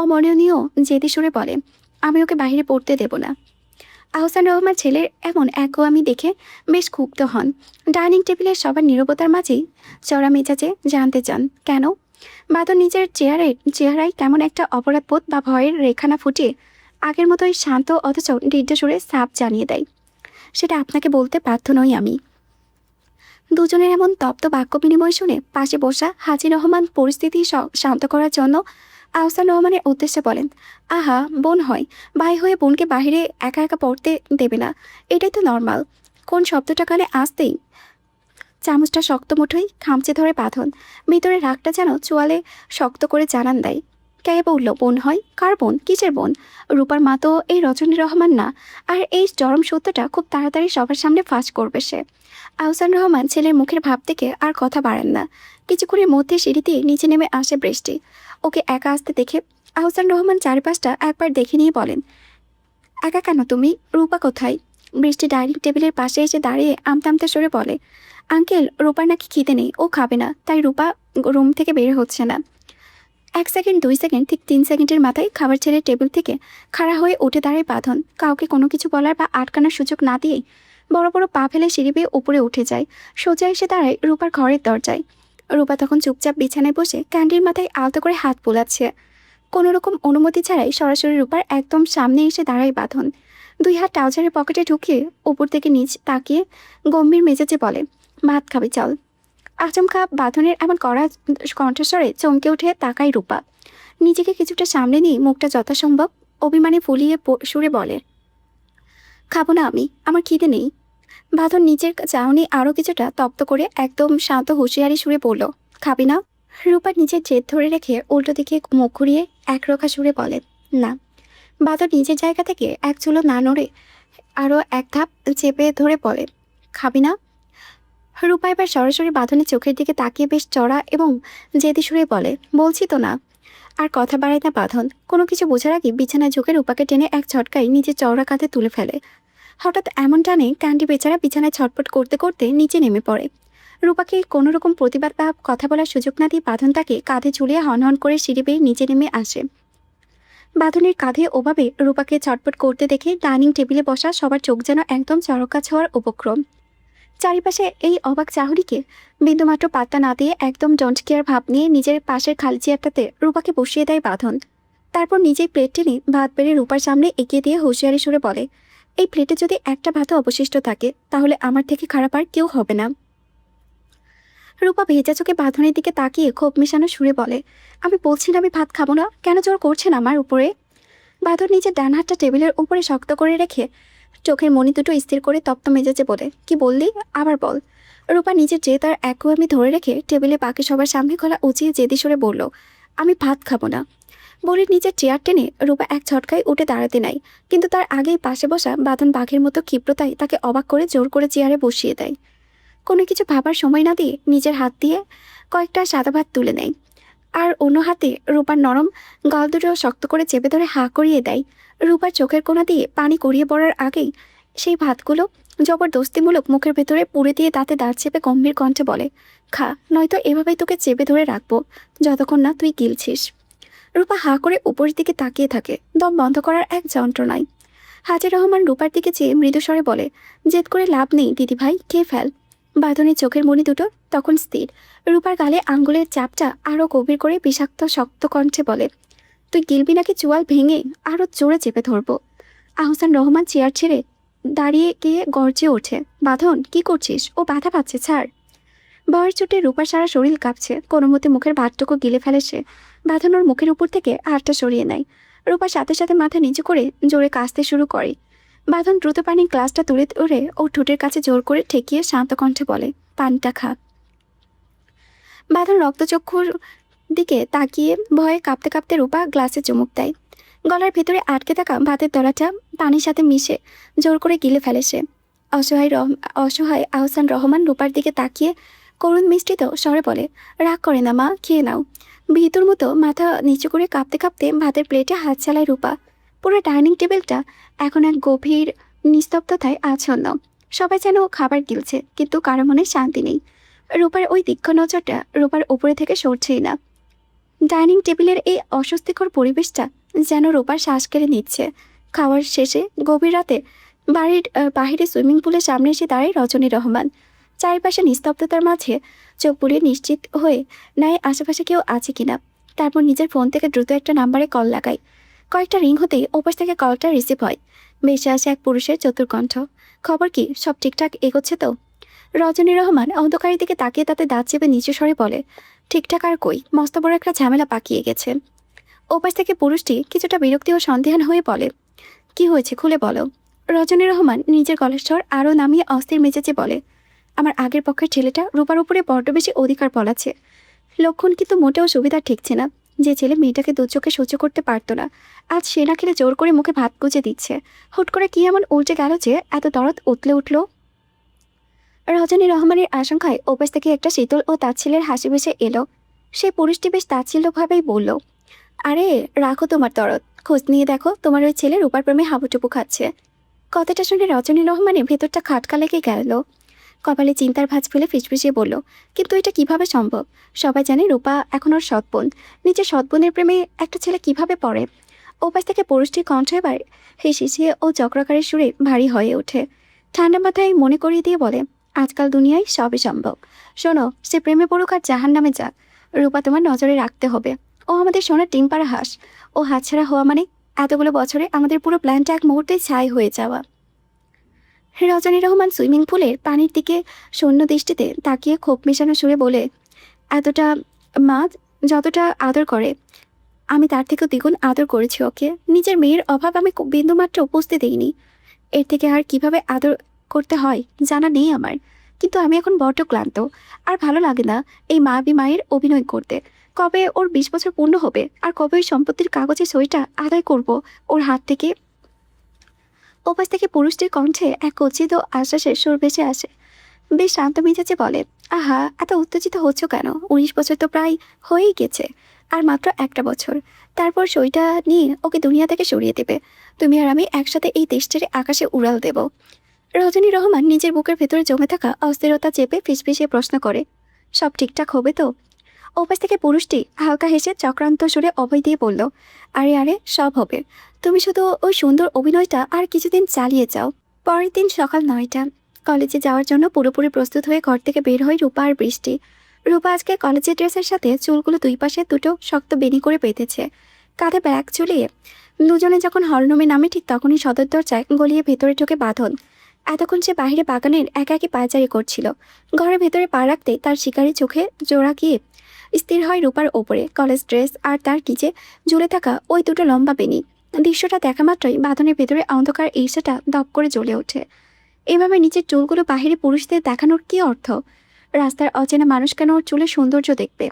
অমননীয় জেদি সুরে বলে, আমি ওকে বাইরে পড়তে দেব না। আহসান রহমান ছেলের এমন একগুয়ামি দেখে বেশ ক্ষুব্ধ হন। ডাইনিং টেবিলের সবার নীরবতার মাঝেই চড়া মেজাজে জানতে চান কেন। বাঁধন নিজের চেহারায় কেমন একটা অপরাধবোধ বা ভয়ের রেখানা ফুটিয়ে আগের মতোই শান্ত অথচ দৃঢ় সুরে সাপ জানিয়ে দেয়, সেটা আপনাকে বলতে বাধ্য নই আমি। দুজনের এমন তপ্ত বাক্য বিনিময় শুনে পাশে বসা হাজি রহমান পরিস্থিতি শান্ত করার জন্য আহসান রহমানের উদ্দেশ্যে বলেন, আহা, বোন হয়, ভাই হয়ে বোনকে বাইরে একা একা পড়তে দেবে না, এটাই তো নর্মাল। কোন শব্দটা কানে আসতেই চামচটা শক্ত মুঠোই খামচে ধরে বাঁধন। ভিতরে রাগটা যেন চোয়ালে শক্ত করে জানান দেয়। কে বলল বোন হয়? কার বোন? কিসের বোন? রূপার মা তো এই রজনী রহমান না। আর এই চরম সত্যটা খুব তাড়াতাড়ি সবার সামনে ফাঁস করবে সে। আহসান রহমান ছেলের মুখের ভাব থেকে আর কথা বাড়েন না। কিছুক্ষণের মধ্যে সিঁড়ি দিয়ে নিচে নেমে আসে বৃষ্টি। ওকে একা আসতে দেখে আহসান রহমান চারিপাশটা একবার দেখে নিয়ে বলেন, একা কেন তুমি? রূপা কোথায়? বৃষ্টি ডাইনিং টেবিলের পাশে এসে দাঁড়িয়ে আমতা আমতা সরে বলে, আঙ্কেল, রূপার নাকি খিদে নেই, ও খাবে না, তাই রূপা রুম থেকে বের হচ্ছে না। 1 সেকেন্ড, 2 সেকেন্ড, ঠিক 3 সেকেন্ডের মাথায় খাবার ছেড়ে টেবিল থেকে খাড়া হয়ে উঠে দাঁড়ায় বাঁধন। কাউকে কোনো কিছু বলার বা আটকানোর সুযোগ না দিয়েই বড় বড় পা ফেলে সিঁড়ি বেয়ে উপরে উঠে যায়। সোজা এসে দাঁড়ায় রূপার ঘরের দরজায়। রূপা তখন চুপচাপ বিছানায় বসে ক্যান্ডির মাথায় আলতো করে হাত বোলাচ্ছে। কোনো রকম অনুমতি ছাড়াই সরাসরি রূপার একদম সামনে এসে দাঁড়ায় বাঁধন। 2 হাত ট্রাউজারের পকেটে ঢুকিয়ে উপর থেকে নিচ তাকিয়ে গম্ভীর মেজাজে বলে, ভাত খাবি চল। আচমকা বাঁধনের এমন কড়া কণ্ঠস্বরে চমকে উঠে তাকায় রূপা। নিজেকে কিছুটা সামনে নিয়ে মুখটা যথাসম্ভব অভিমানে ফুলিয়ে সুরে বলে, খাবো না আমি, আমার খিদে নেই। বাঁধন নিজের চাউনি আরও কিছুটা তপ্ত করে একদম শান্ত হুঁশিয়ারি সুরে বলল, খাবি না? রূপা নিজের জেদ ধরে রেখে উল্টো দিকে মুখ ঘুরিয়ে একরোখা সুরে বলে, না। বাঁধন নিজের জায়গা থেকে এক চুলো না নড়ে আরও এক ধাপ চেপে ধরে বলে, খাবি না? রূপা এবার সরাসরি বাঁধনের চোখের দিকে তাকিয়ে বেশ চড়া এবং জেদি সুরে বলে, বলছি তো না। আর কথা বাড়ায় না বাঁধন। কোনো কিছু বোঝার আগে বিছানায় ঝুঁকে রূপাকে টেনে এক ঝটকায় নিজের চওড়া কাঁধে তুলে ফেলে। হঠাৎ এমন টানে ক্যান্ডি বেচারা বিছানায় ছটপট করতে করতে নিচে নেমে পড়ে। রূপাকে কোনো রকম প্রতিবাদ বা কথা বলার সুযোগ না দিয়ে বাঁধন তাকে কাঁধে ঝুলিয়ে হনহন করে সিঁড়ি বেয়ে নিচে নেমে আসে। বাঁধনের কাঁধে ওভাবে রূপাকে ছটপট করতে দেখে ডাইনিং টেবিলে বসা সবার চোখ যেন একদম চরকাছ হওয়ার উপক্রম। চারিপাশে এই অবাক চাহরিকে বিন্দুমাত্র পাত্তা না দিয়ে একদম ডোন্ট কেয়ার ভাব নিয়ে নিজের পাশের খালি চেয়ারটাতে রূপাকে বসিয়ে দেয় বাঁধন। তারপর নিজেই প্লেট টেনে ভাত বেড়ে রূপার সামনে এগিয়ে দিয়ে হুঁশিয়ারি সুরে বলে, এই প্লেটে যদি একটা ভাতও অবশিষ্ট থাকে তাহলে আমার থেকে খারাপ আর কেউ হবে না। রূপা ভেজা চোখে বাঁধনের দিকে তাকিয়ে ক্ষোভ মেশানো সুরে বলে, আমি বলছি না আমি ভাত খাবো না, কেন জোর করছেন আমার উপরে? বাঁধন নিজের ডান হাতটা টেবিলের উপরে শক্ত করে রেখে চোখের মনি দুটো স্থির করে তপ্ত মেজাজে বলে, কি বললি? আবার বল। রূপা নিজের জেদ আর একগুয়ামি ধরে রেখে টেবিলে বাকি সবার সামনে গলা উঁচিয়ে জেদি সরে বলল, আমি ভাত খাবো না। বলে নিজের চেয়ার টেনে রূপা এক ঝটকায় উঠে দাঁড়াতে নাই, কিন্তু তার আগেই পাশে বসা বাঁধন বাঘের মতো ক্ষিপ্রতায় তাকে অবাক করে জোর করে চেয়ারে বসিয়ে দেয়। কোনো কিছু ভাবার সময় না দিয়ে নিজের হাত দিয়ে কয়েকটা সাদা ভাত তুলে নেয়, আর অন্য হাতে রূপার নরম গাল দুটো শক্ত করে চেপে ধরে হাঁ করিয়ে দেয়। রূপার চোখের কোণা দিয়ে পানি গড়িয়ে পড়ার আগেই সেই ভাতগুলো জবরদস্তিমূলক মুখের ভেতরে পুড়ে দিয়ে দাঁতে দাঁত চেপে গম্ভীর কণ্ঠে বলে, খা, নয়তো এভাবেই তোকে চেপে ধরে রাখবো যতক্ষণ না তুই গিলছিস। রূপা হাঁ করে উপরের দিকে তাকিয়ে থাকে, দম বন্ধ করার এক যন্ত্রণায়। হাজির রহমান রূপার দিকে চেয়ে মৃদুস্বরে বলে, জেদ করে লাভ নেই দিদি ভাই, খেয়ে ফেল। বাঁধনের চোখের মণি দুটো তখন স্থির। রূপার গালে আঙ্গুলের চাপটা আরও গভীর করে বিষাক্ত শক্ত কণ্ঠে বলে, তুই গিলবি নাকি চোয়াল ভেঙে আরও জোরে চেপে ধরবো? আহসান রহমান চেয়ার ছেড়ে দাঁড়িয়ে গিয়ে গর্জে ওঠে, বাঁধন কি করছিস? ও বাধা পাচ্ছে, ছাড়। বয়ের চোটে রূপার সারা শরীর কাঁপছে, কোনো মতে মুখের ভাতটুকু গিলে ফেলে সে। বাঁধন ওর মুখের উপর থেকে হাতটা সরিয়ে নেয়। রূপার সাথে সাথে মাথা নিচু করে জোরে কাশতে শুরু করে। বাঁধন দ্রুত পানির গ্লাসটা তুলে ধরে ওর ঠোঁটের কাছে জোর করে ঠেকিয়ে শান্ত কণ্ঠে বলে, পানিটা খা। বাঁধন রক্তচক্ষুর দিকে তাকিয়ে ভয়ে কাঁপতে কাঁপতে রূপা গ্লাসে চুমুক দেয়। গলার ভেতরে আটকে থাকা ভাতের তলাটা পানির সাথে মিশে জোর করে গিলে ফেলে সে। অসহায় আহসান রহমান রূপার দিকে তাকিয়ে করুণ মিষ্টিত স্বরে বলে, রাগ করে না মা, খেয়ে নাও। ভিতুর মতো মাথা নিচু করে কাঁপতে কাঁপতে ভাতের প্লেটে হাত চালায় রূপা। পুরো ডাইনিং টেবিলটা এখন এক গভীর নিস্তব্ধতায় আচ্ছন্ন। সবাই যেন খাবার গিলছে, কিন্তু কারো মনে শান্তি নেই। রূপার ওই তীক্ষ্ণ নজরটা রূপার উপরে থেকে সরছেই না। ডাইনিং টেবিলের এই অস্বস্তিকর পরিবেশটা যেন রূপার শ্বাস কেড়ে নিচ্ছে। খাওয়ার শেষে গভীর রাতে বাড়ির বাহিরে সুইমিং পুলের সামনে এসে দাঁড়ায় রজনী রহমান। চারিপাশে নিস্তব্ধতার মাঝে চোখ বুলিয়ে নিশ্চিত হয়ে নেয় আশেপাশে কেউ আছে কিনা। তারপর নিজের ফোন থেকে দ্রুত একটা নাম্বারে কল লাগায়। কয়েকটা রিং হতেই ওপাশ থেকে কলটা রিসিভ হয়। ভেসে আসে এক পুরুষের চতুর কণ্ঠ, খবর কি, সব ঠিকঠাক এগোচ্ছে তো? রজনী রহমান অন্ধকারের দিকে তাকিয়ে তাতে দাঁত চেপে নিচু স্বরে বলে, ঠিকঠাক আর কই, মস্ত বড় একটা ঝামেলা পাকিয়ে গেছে। ওপাশ থেকে পুরুষটি কিছুটা বিরক্তি ও সন্দেহান হয়ে বলে, কি হয়েছে খুলে বলো। রজনী রহমান নিজের গলার স্বর আরও নামিয়ে অস্থির মেজাজে বলে, আমার আগের পক্ষের ছেলেটা রূপার উপরে বড্ড বেশি অধিকার বলাচ্ছে। লক্ষণ কিন্তু মোটেও সুবিধা ঠেকছে না। যে ছেলে মেয়েটাকে দু চোখে সহ্য করতে পারতো না, আজ সে না খেলে জোর করে মুখে ভাত গুজে দিচ্ছে। হুট করে কি এমন উল্টে গেল যে এত দরদ উতলে উঠল? রজনী রহমানের আশঙ্কায় ওপাশ থেকে একটা শীতল ও তাচ্ছিলের হাসি ভেসে এলো। সেই পুরুষটি বেশ তাচ্ছিল্যভাবেই বলল, আরে রাখো তোমার দরদ, খোঁজ নিয়ে দেখো তোমার ওই ছেলে রূপার প্রেমে হাবুডুবু খাচ্ছে। কথাটা শুনে রজনী রহমানের ভেতরটা খাটকা লেগে গেল। কপালে চিন্তার ভাঁজ ফেলে ফিসফিসিয়ে বলল, কিন্তু এটা কিভাবে সম্ভব? সবাই জানে রূপা এখন ওর সৎবোন। নিজের সৎবোনের প্রেমে একটা ছেলে কিভাবে পড়ে? ওপাশ থেকে পুরুষটির কণ্ঠ এবার হিসিয়ে ও চক্রাকারের সুরে ভারী হয়ে ওঠে। ঠান্ডা মাথায় মনে করিয়ে দিয়ে বলে, আজকাল দুনিয়ায় সবই সম্ভব। শোনো, সে প্রেমে পড়ুক আর জাহান নামে যাক, রূপা তোমার নজরে রাখতে হবে। ও আমাদের সোনার ডিম পাড়া হাঁস। ও হাতছাড়া হওয়া মানে এতগুলো বছরে আমাদের পুরো প্ল্যানটা এক মুহূর্তে ছাই হয়ে যাওয়া। রজনী রহমান সুইমিং পুলের পানির দিকে শূন্য দৃষ্টিতে তাকিয়ে ক্ষোভ মেশানো সুরে বলে, এতটা মা যতটা আদর করে আমি তার থেকেও দ্বিগুণ আদর করেছি ওকে। নিজের মেয়ের অভাব আমি বিন্দুমাত্র উপস্থিত দিইনি। এর থেকে আর কিভাবে আদর করতে হয় জানা নেই আমার। কিন্তু আমি এখন বড্ড ক্লান্ত, আর ভালো লাগে না এই মা মায়ের অভিনয় করতে। কবে ওর 20 বছর পূর্ণ হবে আর কবে ওই সম্পত্তির কাগজে সইটা আদায় করব ওর হাত থেকে? ওপাশ থেকে পুরুষটির কণ্ঠে এক কচিত আশ্বাসের সুর ভেসে আসে। বেশ শান্ত মেজাজে বলে, আহা এত উত্তেজিত হচ্ছ কেন? 19 বছর তো প্রায় হয়েই গেছে, আর মাত্র একটা বছর। তারপর সইটা নিয়ে ওকে দুনিয়া থেকে সরিয়ে দেবে। তুমি আর আমি একসাথে এই দেশ ছেড়ে আকাশে উড়াল দেব। রজনী রহমান নিজের বুকের ভেতরে জমে থাকা অস্থিরতা চেপে ফিসফিসিয়ে প্রশ্ন করে, সব ঠিকঠাক হবে তো? ওপাশ থেকে পুরুষটি হালকা হেসে চক্রান্ত সুরে অভয় দিয়ে বলল, আরে আরে সব হবে। তুমি শুধু ওই সুন্দর অভিনয়টা আর কিছুদিন চালিয়ে যাও। পরের দিন সকাল 9টা। কলেজে যাওয়ার জন্য পুরোপুরি প্রস্তুত হয়ে ঘর থেকে বের হয় রূপা আর বৃষ্টি। রূপা আজকে কলেজের ড্রেসের সাথে চুলগুলো দুই পাশে দুটো শক্ত বেনি করে বেঁধেছে, কাঁধে ব্যাগ ঝুলিয়ে। দুজনে যখন হলরুমে নামে ঠিক তখনই সদর দরজায় গলিয়ে ভেতরে ঢোকে বাঁধন। এতক্ষণ সে বাহিরে বাগানের একাকী পায়চারি করছিল। ঘরের ভেতরে পা রাখতেই তার শিকারি চোখে জোড়া গিয়ে স্থির হয় রূপার ওপরে কলেজ ড্রেস আর তার কিচে ঝুলে থাকা ওই দুটো লম্বা বেনি। দৃশ্যটা দেখা মাত্রই বাঁধনের ভেতরে অন্ধকার ঈর্ষাটা দপ করে জ্বলে ওঠে। এভাবে নিচের চুলগুলো বাহিরে পুরুষদের দেখানোর কী অর্থ? রাস্তার অচেনা মানুষ কেন ওর চুলের সৌন্দর্য দেখবে?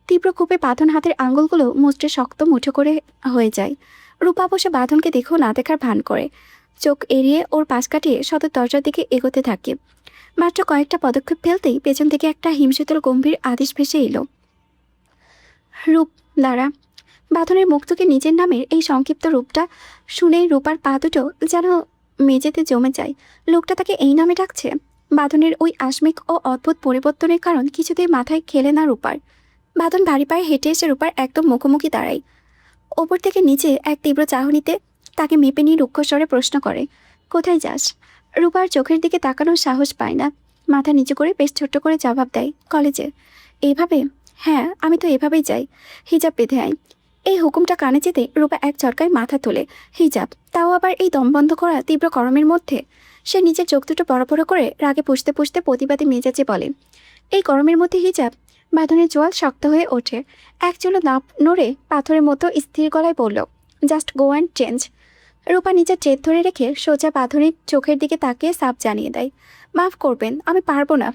তীব্র ক্ষোভে বাঁধন হাতের আঙুলগুলো মুচড়ে শক্ত মুঠো করে হয়ে যায়। রূপা অবশ্য বাঁধনকে দেখেও না দেখার ভান করে, চোখ এড়িয়ে ওর পাশ কাটিয়ে সদর দরজার দিকে এগোতে থাকে। মাত্র কয়েকটা পদক্ষেপ ফেলতেই পেছন থেকে একটা হিমশীতল গম্ভীর আদেশ ভেসে এলো, রূপ দ্বারা। বাঁধনের মুখ থেকে নিজের নামের এই সংক্ষিপ্ত রূপটা শুনেই রূপার পা দুটো যেন মেঝেতে জমে যায়। লোকটা তাকে এই নামে ডাকছে। বাঁধনের ওই আসমিক ও অদ্ভুত পরিবর্তনের কারণ কিছুতেই মাথায় খেলে না রূপার। বাঁধন ভারী পায়ে হেঁটে এসে রূপার একদম মুখোমুখি দাঁড়ায়। ওপর থেকে নিচে এক তীব্র চাহনিতে তাকে মেপে নিয়ে রুক্ষস্বরে প্রশ্ন করে, কোথায় যাস? রূপার চোখের দিকে তাকানোর সাহস পায় না। মাথা নিচু করে বেশ ছোট্ট করে জবাব দেয়, কলেজে। এইভাবে? হ্যাঁ, আমি তো এভাবেই যাই। হিজাব বেঁধে আয়। এই হুকুমটা কানে যেতে রূপা এক ঝটকায় মাথা তোলে। হিজাব, তাও আবার এই দম বন্ধ করা তীব্র গরমের মধ্যে। সে নিজের চোখ দুটো বড় বড় করে রাগে পুষতে পুষতে প্রতিবাদী মেজাজে বলে, এই গরমের মধ্যে হিজাব? বাঁধনের জোয়াল শক্ত হয়ে ওঠে। এক চুলো নাপ নড়ে পাথরের মতো স্থির গলায় বলল, জাস্ট গো অ্যান্ড চেঞ্জ। রূপা নিজের জেদ ধরে রেখে সোজা বাঁধনের চোখের দিকে তাকিয়ে সাপ জানিয়ে দেয়, মাফ করবেন, আমি পারবো না।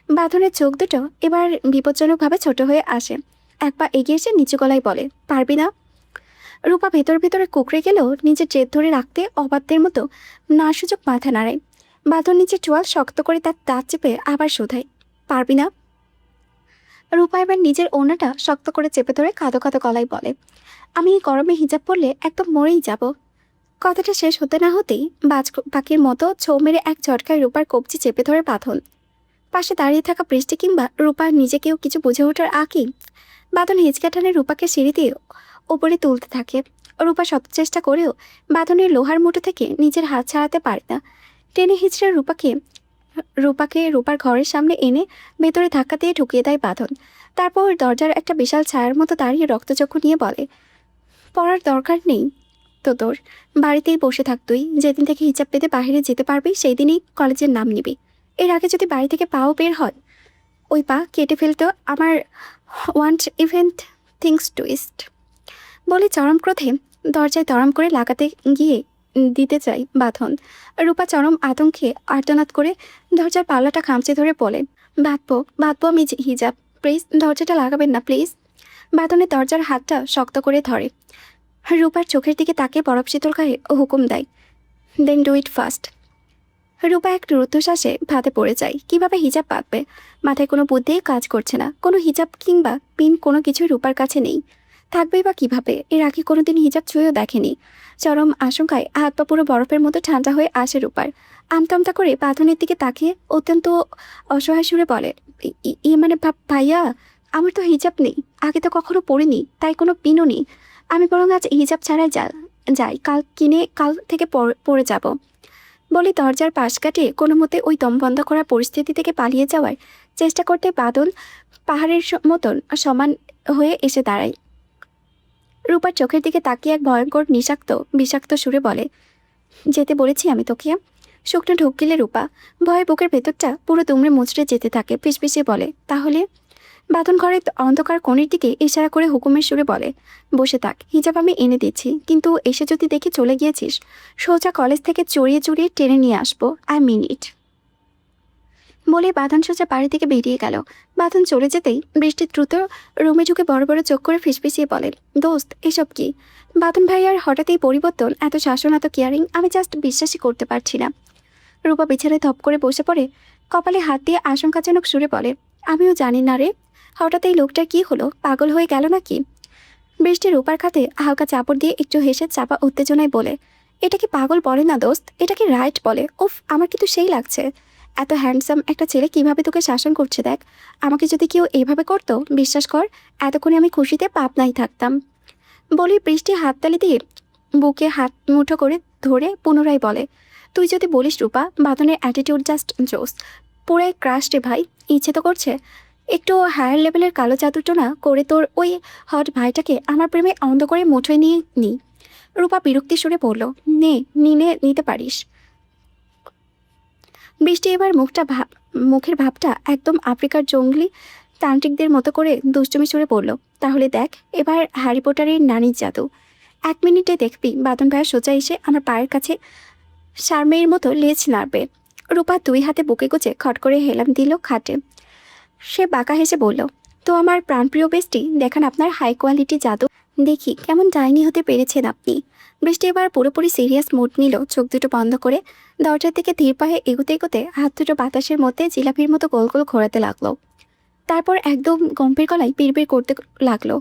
বাঁধনের চোখ দুটো এবার বিপজ্জনকভাবে ছোট হয়ে আসে। এক পা এগিয়ে এসে নিচু গলায় বলে, পারবি না? রূপা ভেতর ভেতরে কুকড়ে গেলেও নিজের জেদ ধরে রাখতে অবাধ্যের মতো না সুযোগ মাথা নাড়ায়। বাঁধন নিচের চোয়াল শক্ত করে তার দাঁত চেপে আবার শোধায়, পারবি না? রূপা এবার নিজের ওড়নাটা শক্ত করে চেপে ধরে কাঁদো কাঁদো গলায় বলে, আমি এই গরমে হিজাব পরলে একদম মরেই যাব। কথাটা শেষ হতে না হতেই বাজ পাখির মতো ছৌ মেরে এক ঝটকায় রূপার কবজি চেপে ধরে বাঁধন। পাশে দাঁড়িয়ে থাকা বৃষ্টি কিংবা রূপা নিজেকেও কিছু বুঝে ওঠার আগেই বাঁধন হেঁচকা টানে রূপাকে সিঁড়ি দিয়ে ওপরে তুলতে থাকে। রূপা শত চেষ্টা করেও বাঁধনের লোহার মুঠো থেকে নিজের হাত ছাড়াতে পারে না। টেনে হিঁচড়ে রূপাকে রূপার ঘরের সামনে এনে ভেতরে ধাক্কা দিয়ে ঢুকিয়ে দেয় বাঁধন। তারপর দরজার একটা বিশাল ছায়ার মতো দাঁড়িয়ে রক্তচক্ষু নিয়ে বলে, পড়ার দরকার নেই তো তোর। বাড়িতেই বসে থাক তুই। যেদিন থেকে হিজাব পেতে বাইরে যেতে পারবি সেই দিনই কলেজের নাম নিবি। এর আগে যদি বাড়ি থেকে পাও বের হয়, ওই পা কেটে ফেলতো আমার ওয়ান্ট ইভেন্ট থিংস টুইস্ট। বলে চরম ক্রোধে দরজায় দরম করে লাগাতে গিয়ে দিতে চাই বাঁধন। রূপা চরম আতঙ্কে আর্তনাদ করে দরজার পাল্লাটা খামচে ধরে বলে, বাঁধবো বাঁধবো আমি হিজাব, প্লিজ দরজাটা লাগাবেন না প্লিজ। বাঁধনের দরজার হাতটা শক্ত করে ধরে রূপার চোখের দিকে তাকিয়ে বরফ শীতল গায়ে হুকুম দেয়, দেন ডু ইট ফাস্ট। রূপা এক রুদ্ধশ্বাসে ভাতে পড়ে যায়। কিভাবে হিজাব বাঁধবে? মাথায় কোনো বুদ্ধিই কাজ করছে না। কোনো হিজাব কিংবা পিন কোনো কিছুই রূপার কাছে নেই। থাকবেই বা কিভাবে? এর আগে কোনোদিন হিজাব ছুঁয়েও দেখেনি। চরম আশঙ্কায় হাত পা পুরো বরফের মতো ঠান্ডা হয়ে আসে রূপার। আমতা করে বাঁধনের দিকে তাকিয়ে অত্যন্ত অসহায় সুরে বলে, মানে ভাইয়া, আমার তো হিজাব নেই, আগে তো কখনো পরিনি, তাই কোনো পিনও নেই। আমি বরং আজ হিজাব ছাড়াই যাই, কাল থেকে পরে যাব। বলে দরজার পাশ কাটিয়ে কোনো মতে ওই দম বন্ধ করা পরিস্থিতি থেকে পালিয়ে যাওয়ার চেষ্টা করতে বাদল পাহাড়ের মতন সমান হয়ে এসে দাঁড়ায়। রূপার চোখের দিকে তাকিয়ে এক ভয়ঙ্কর বিষাক্ত সুরে বলে, যেতে বলেছি আমি তোকে। শুকনো ঢোক গিলে রূপা ভয়ে বুকের ভেতরটা পুরো দুমড়ে মুচড়ে যেতে থাকে। পিছপিছিয়ে বলে, তাহলে? বাঁধন ঘরের অন্ধকার কোণের দিকে ইশারা করে হুকুমের সুরে বলে, বসে থাক, হিজাব আমি এনে দিচ্ছি, কিন্তু এসে যদি দেখি চলে গিয়েছিস, সোজা কলেজ থেকে চড়িয়ে টেনে নিয়ে আসবো। আই মিন ইট। বলে বাঁধন সোজা বাড়ি থেকে বেরিয়ে গেল। বাঁধন চলে যেতেই বৃষ্টি দ্রুত রুমে ঢুকে বড় বড় চোখ করে ফিসফিসিয়ে বলে, দোস্ত এসব কি? বাঁধন ভাইয়ার হঠাৎই পরিবর্তন, এত শাসন, এত কেয়ারিং, আমি জাস্ট বিশ্বাসই করতে পারছি না। রূপা বিছানায় ধপ করে বসে পড়ে কপালে হাত দিয়ে আশঙ্কাজনক সুরে বলে, আমিও জানি না রে, হঠাৎ এই লোকটার কি হলো? পাগল হয়ে গেল নাকি? বৃষ্টি রূপার খাতে হালকা চাপড় দিয়ে একটু হেসে চাপা উত্তেজনায় বলে, এটা কি পাগল বলে না দোস্ত, এটা কি রাইট বলে। উফ, আমার কিন্তু সেই লাগছে। এত হ্যান্ডসাম একটা ছেলে কিভাবে তোকে শাসন করছে দেখ। আমাকে যদি কেউ এইভাবে করতো, বিশ্বাস কর এতক্ষণে আমি খুশিতে পাবনাই থাকতাম। বলি বৃষ্টি হাততালি দিয়ে বুকে হাত মুঠো করে ধরে পুনরায় বলে, তুই যদি বলিস রূপা, বাঁধনের অ্যাটিটিউড জাস্ট জোস, পুরাই ক্রাশ রে ভাই। ইচ্ছে তো করছে একটু হায়ার লেভেলের কালো জাদুটোনা করে তোর ওই হট ভাইটাকে আমার প্রেমে অন্ধ করে মুঠোয় নিয়ে নি। রূপা বিরক্তি সুরে বলল, নিতে পারিস। বৃষ্টি এবার মুখের ভাবটা একদম আফ্রিকার জঙ্গলি তান্ত্রিকদের মতো করে দুষ্টুমি সুরে পড়ল, তাহলে দেখ এবার হ্যারি পটারের নানির জাদু। 1 মিনিটে দেখবি বাঁধন ভাইয়া সোজা এসে আমার পায়ের কাছে শারমের মতো লেজ নাড়বে। রূপা 2 হাতে বুকে গুজে খট করে হেলাম দিল খাটে। সে বাঁকা হেসে বলল, তো আমার প্রাণপ্রিয় বেস্টি, দেখান আপনার হাই কোয়ালিটি জাদু, দেখি কেমন ডাইনি হতে পেরেছেন আপনি। বৃষ্টি এবার পুরোপুরি সিরিয়াস মুড নিল। চোখ দুটো বন্ধ করে দরজার দিকে ধীর পায়ে এগোতে হাত দুটো বাতাসের মধ্যে জিলাপির মতো গোল গোল ঘোরাতে লাগলো। তারপর একদম গম্ভীর গলায় বিড়বিড় করতে লাগলো,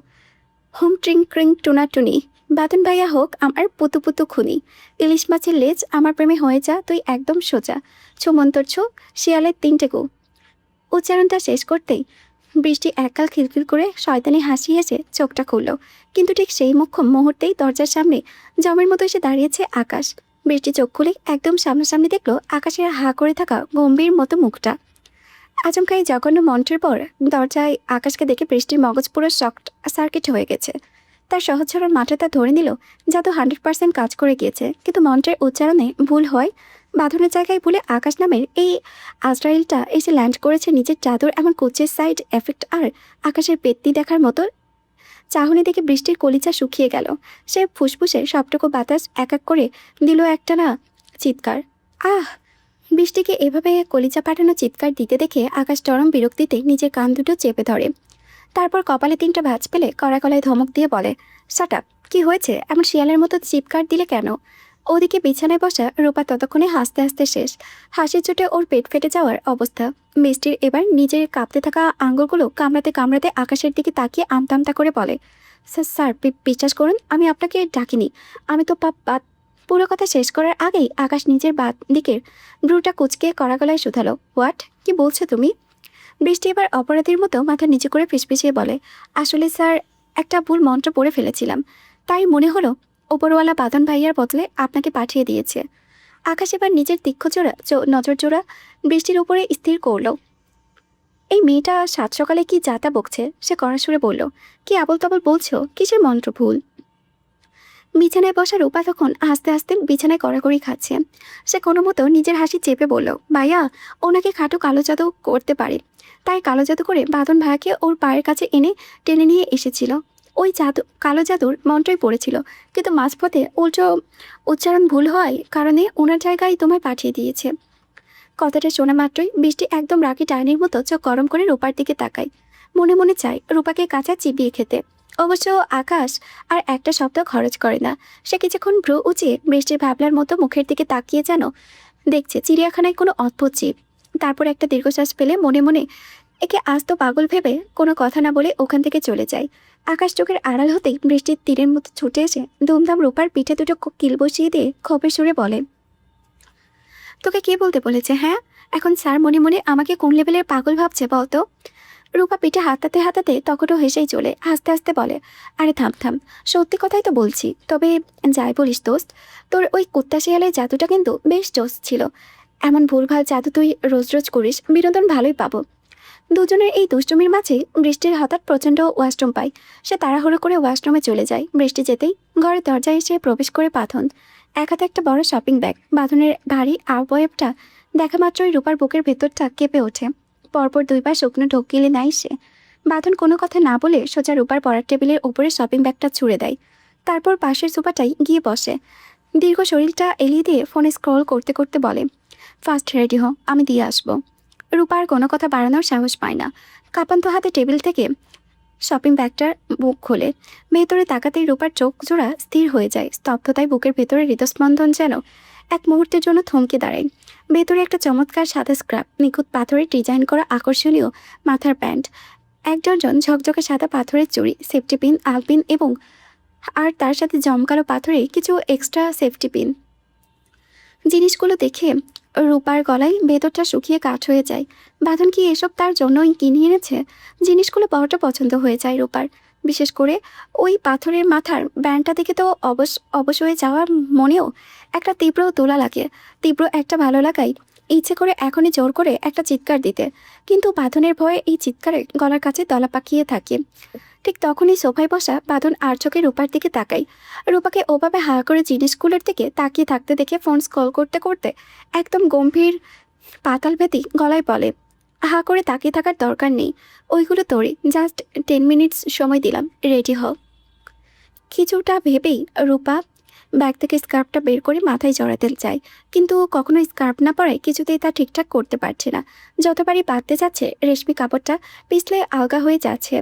হোম ট্রিং ক্রিং টুনি, বাদন ভাইয়া হোক আমার পুতু খুনি, ইলিশ মাছের লেজ আমার প্রেমে হয়ে যা তুই একদম সোজা, ছুমন্তর ছু শিয়ালের 3টে গু। উচ্চারণটা শেষ করতেই বৃষ্টি এককাল খিলখিল করে শয়তানি হাসি হেসে চোখটা খুলল। কিন্তু ঠিক সেই মুহূর্তেই দরজার সামনে জমের মতো এসে দাঁড়িয়েছে আকাশ। বৃষ্টি চোখ খুলে একদম সামনাসামনি দেখলো আকাশের হা করে থাকা গম্ভীর মতো মুখটা। আচমকাই জঘন্য মন্ত্রের পর দরজায় আকাশকে দেখে বৃষ্টির মগজ পুরো শর্ট সার্কিট হয়ে গেছে। তার সহজ সরল মাথাটা ধরে নিল জাদু 100% কাজ করে গিয়েছে, কিন্তু মন্ত্রের উচ্চারণে ভুল হয়। বাঁধনের জায়গায় ভুলে আকাশ নামের এই আজরাইলটা এসে ল্যান্ড করেছে নিজের চাদর এমন কোচের সাইড এফেক্ট আর আকাশের পেত্তি দেখার মতো। চাহনি দেখে বৃষ্টির কলিচা শুকিয়ে গেল। সে ফুসফুসে সবটুকু বাতাস এক এক করে দিল একটানা চিৎকার। আহ! বৃষ্টিকে এভাবে কলিচা পাঠানো চিৎকার দিতে দেখে আকাশ চরম বিরক্তিতে নিজের কান দুটো চেপে ধরে। তারপর কপালে 3টা ভাঁজ পেলে কড়া গলায় ধমক দিয়ে বলে, শাট আপ! কি হয়েছে? এমন শিয়ালের মতো চিৎকার দিলে কেন? ওদিকে বিছানায় বসা রূপা ততক্ষণে হাসতে হাসতে শেষ। হাসির চোটে ওর পেট ফেটে যাওয়ার অবস্থা। বৃষ্টির এবার নিজের কাঁপতে থাকা আঙ্গুলগুলো কামড়াতে আকাশের দিকে তাকিয়ে আমতা করে বলে, স্যার বিশ্বাস করুন, আমি আপনাকে ডাকিনি। আমি তো পুরো কথা শেষ করার আগেই আকাশ নিজের বাদ দিকের ব্রুটা কুচকে কড়া গলায় শুধালো, হোয়াট? কি বলছো তুমি? বৃষ্টি এবার অপরাধীর মতো মাথা নিচু করে ফিসফিসিয়ে বলে, আসলে স্যার একটা ভুল মন্ত্র পড়ে ফেলেছিলাম, তাই মনে হলো ওপরওয়ালা বাঁধন ভাইয়ার বদলে আপনাকে পাঠিয়ে দিয়েছে। আকাশ এবার নিজের নজর জোড়া বৃষ্টির উপরে স্থির করল। এই মেয়েটা সাত সকালে কি যাতা বকছে, সে কড়া সুরে বলল, কি আবল তাবল বলছো? কিসের মন্ত্র ভুল? বিছানায় বসা রূপা তখন আস্তে আস্তে বিছানায় কড়াকড়ি খাচ্ছে। সে কোনো মতো নিজের হাসি চেপে বলল, ভাইয়া ওনাকে খাটো কালো জাদু করতে পারে, তাই কালো জাদু করে বাঁধন ভাইয়াকে ওর পায়ের কাছে এনে টেনে নিয়ে এসেছিল। ওই কালো জাদুর মন্ত্রই পড়েছিল, কিন্তু মাঝপথে উল্টো উচ্চারণ ভুল হওয়ায় কারণে ওনার জায়গায় তোমায় পাঠিয়ে দিয়েছে। কথাটা শোনা মাত্রই বৃষ্টি একদম রাগী ডাইনির মতো চোখ গরম করে রূপার দিকে তাকায়। মনে মনে চায় রূপাকে কাঁচা চিবিয়ে খেতে। অবশ্য আকাশ আর একটা শব্দ খরচ করে না। সে কিছুক্ষণ ভ্রু উঁচিয়ে বৃষ্টির ভাবলার মতো মুখের দিকে তাকিয়ে যেন দেখছে চিড়িয়াখানায় কোনো অদ্ভুত জীব। তারপর একটা দীর্ঘশ্বাস ফেলে মনে মনে একে আস্ত পাগল ভেবে কোনো কথা না বলে ওখান থেকে চলে যায়। আকাশ চোখের আড়াল হতেই বৃষ্টির তীরের মতো ছুটে এসে ধুমধাম রূপার পিঠে দুটো কিল বসিয়ে দিয়ে ক্ষোভের সুরে বলে, তোকে কে বলতে বলেছে? হ্যাঁ, এখন স্যার মনে মনে আমাকে কোন লেভেলের পাগল ভাবছে বলতো? রূপা পিঠে হাতাতে হাতাতে তখনও হেসেই চলে, হাসতে হাসতে বলে, আরে থাম থাম, সত্যি কথাই তো বলছি। তবে যাই বলিস দোস্ত, তোর ওই কুত্তা শিয়ালের জাদুটা কিন্তু বেশ জোস ছিল। এমন ভুলভাল জাদু তুই রোজ রোজ করিস, বিনোদন ভালোই পাবো। দুজনের এই দুষ্টুমির মাঝে বৃষ্টির হঠাৎ প্রচণ্ড ওয়াশরুম পায়। সে তাড়াহুড়ো করে ওয়াশরুমে চলে যায়। বৃষ্টি যেতেই ঘরের দরজায় এসে প্রবেশ করে বাঁধন। এক হাতে একটা বড় শপিং ব্যাগ। বাঁধনের ভারী আবয়বটা দেখা মাত্রই রূপার বুকের ভেতরটা কেঁপে ওঠে। পরপর দুইবার শুকনো ঢোক গিলে নেয় সে। বাঁধন কোনো কথা না বলে সোজা রূপার পড়ার টেবিলের ওপরে শপিং ব্যাগটা ছুঁড়ে দেয়। তারপর পাশের সোফাটায় গিয়ে বসে। দীর্ঘ শরীরটা এলিয়ে দিয়ে ফোনে স্ক্রল করতে করতে বলে, ফার্স্ট রেডি হ, আমি দিয়ে আসবো। রূপার কোনো কথা বাড়ানোর সাহস পায় না। কাঁপান্ত হাতে টেবিল থেকে শপিং ব্যাগটার বুক খোলে। ভেতরে তাকাতেই রূপার চোখ জোড়া স্থির হয়ে যায়। স্তব্ধতায় বুকের ভেতরে হৃদস্পন্দন যেন এক মুহূর্তের জন্য থমকে দাঁড়ায়। ভেতরে একটা চমৎকার সাদা স্ক্র্যাপ, নিখুঁত পাথরের ডিজাইন করা আকর্ষণীয় মাথার প্যান্ট, এক ডজন ঝকঝকে সাদা পাথরের চুড়ি, সেফটি পিন, আলপিন এবং আর তার সাথে জমকালো পাথরে কিছু এক্সট্রা সেফটি পিন। জিনিসগুলো দেখে রূপার গলায় ভেতরটা শুকিয়ে কাঠ হয়ে যায়। বাঁধন কি এসব তার জন্যই কিনে এনেছে? জিনিসগুলো বড়টা পছন্দ হয়ে যায় রূপার। বিশেষ করে ওই পাথরের মাথার ব্যান্ডটা দেখে তো অবশ হয়ে যাওয়ার মনেও একটা তীব্র দোলা লাগে। তীব্র একটা ভালো লাগাই ইচ্ছে করে এখনই জোর করে একটা চিৎকার দিতে, কিন্তু বাঁধনের ভয়ে এই চিৎকারে গলার কাছে দলা পাকিয়ে থাকে। ঠিক তখনই সোফায় বসা বাঁধন আর চোখে রূপার দিকে তাকাই। রূপাকে ওভাবে হা করে জিনিসগুলোর দিকে তাকিয়ে থাকতে দেখে ফোন স্ক্রল করতে করতে একদম গম্ভীর পাতালভেদী গলায় বলে, হা করে তাকিয়ে থাকার দরকার নেই, ওইগুলো তোরই, জাস্ট 10 মিনিটস সময় দিলাম, রেডি হও। কিছুটা ভেবেই রূপা ব্যাগ থেকে স্কার্ফটা বের করে মাথায় জড়াতে চায়, কিন্তু কখনো স্কার্ফ না পরায় কিছুতেই তা ঠিকঠাক করতে পারছে না। যতবারই বাঁধতে যাচ্ছে রেশমি কাপড়টা পিছলে আলগা হয়ে যাচ্ছে।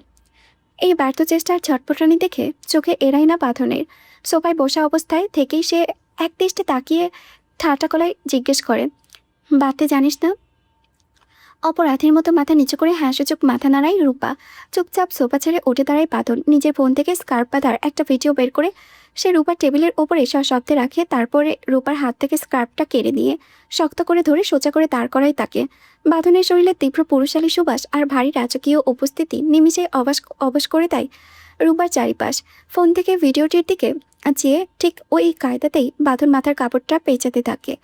এই ব্যর্থ চেষ্টার ছটপটানি দেখে চোখে এড়াই না বাঁধনের। সোফায় বসা অবস্থায় থেকেই সে এক দৃষ্টে তাকিয়ে ঠাট্টা গলায় জিজ্ঞেস করে, বাঁধতে জানিস না? অপরাধীর মতো মাথা নিচু করে হাসিচোখ মাথা নাড়ায় রূপা। চুপচাপ সোফা ছেড়ে উঠে দাঁড়ায় বাঁধন। নিজের ফোন থেকে স্কার্ফ বাঁধার একটা ভিডিও বের করে সে রূপার টেবিলের ওপরে সশব্দে রাখে। তারপরে রূপার হাত থেকে স্কার্ফটা কেড়ে নিয়ে শক্ত করে ধরে সোজা করে দাঁড় করায় তাকে। বাঁধনের শরীরে তীব্র পুরুষালী সুবাস আর ভারী রাজকীয় উপস্থিতি নিমিষে অবশ করে দেয় রূপার চারিপাশ। ফোন থেকে ভিডিওটির দিকে চেয়ে ঠিক ওই কায়দাতেই বাঁধন মাথার কাপড়টা পেঁচাতে থাকে।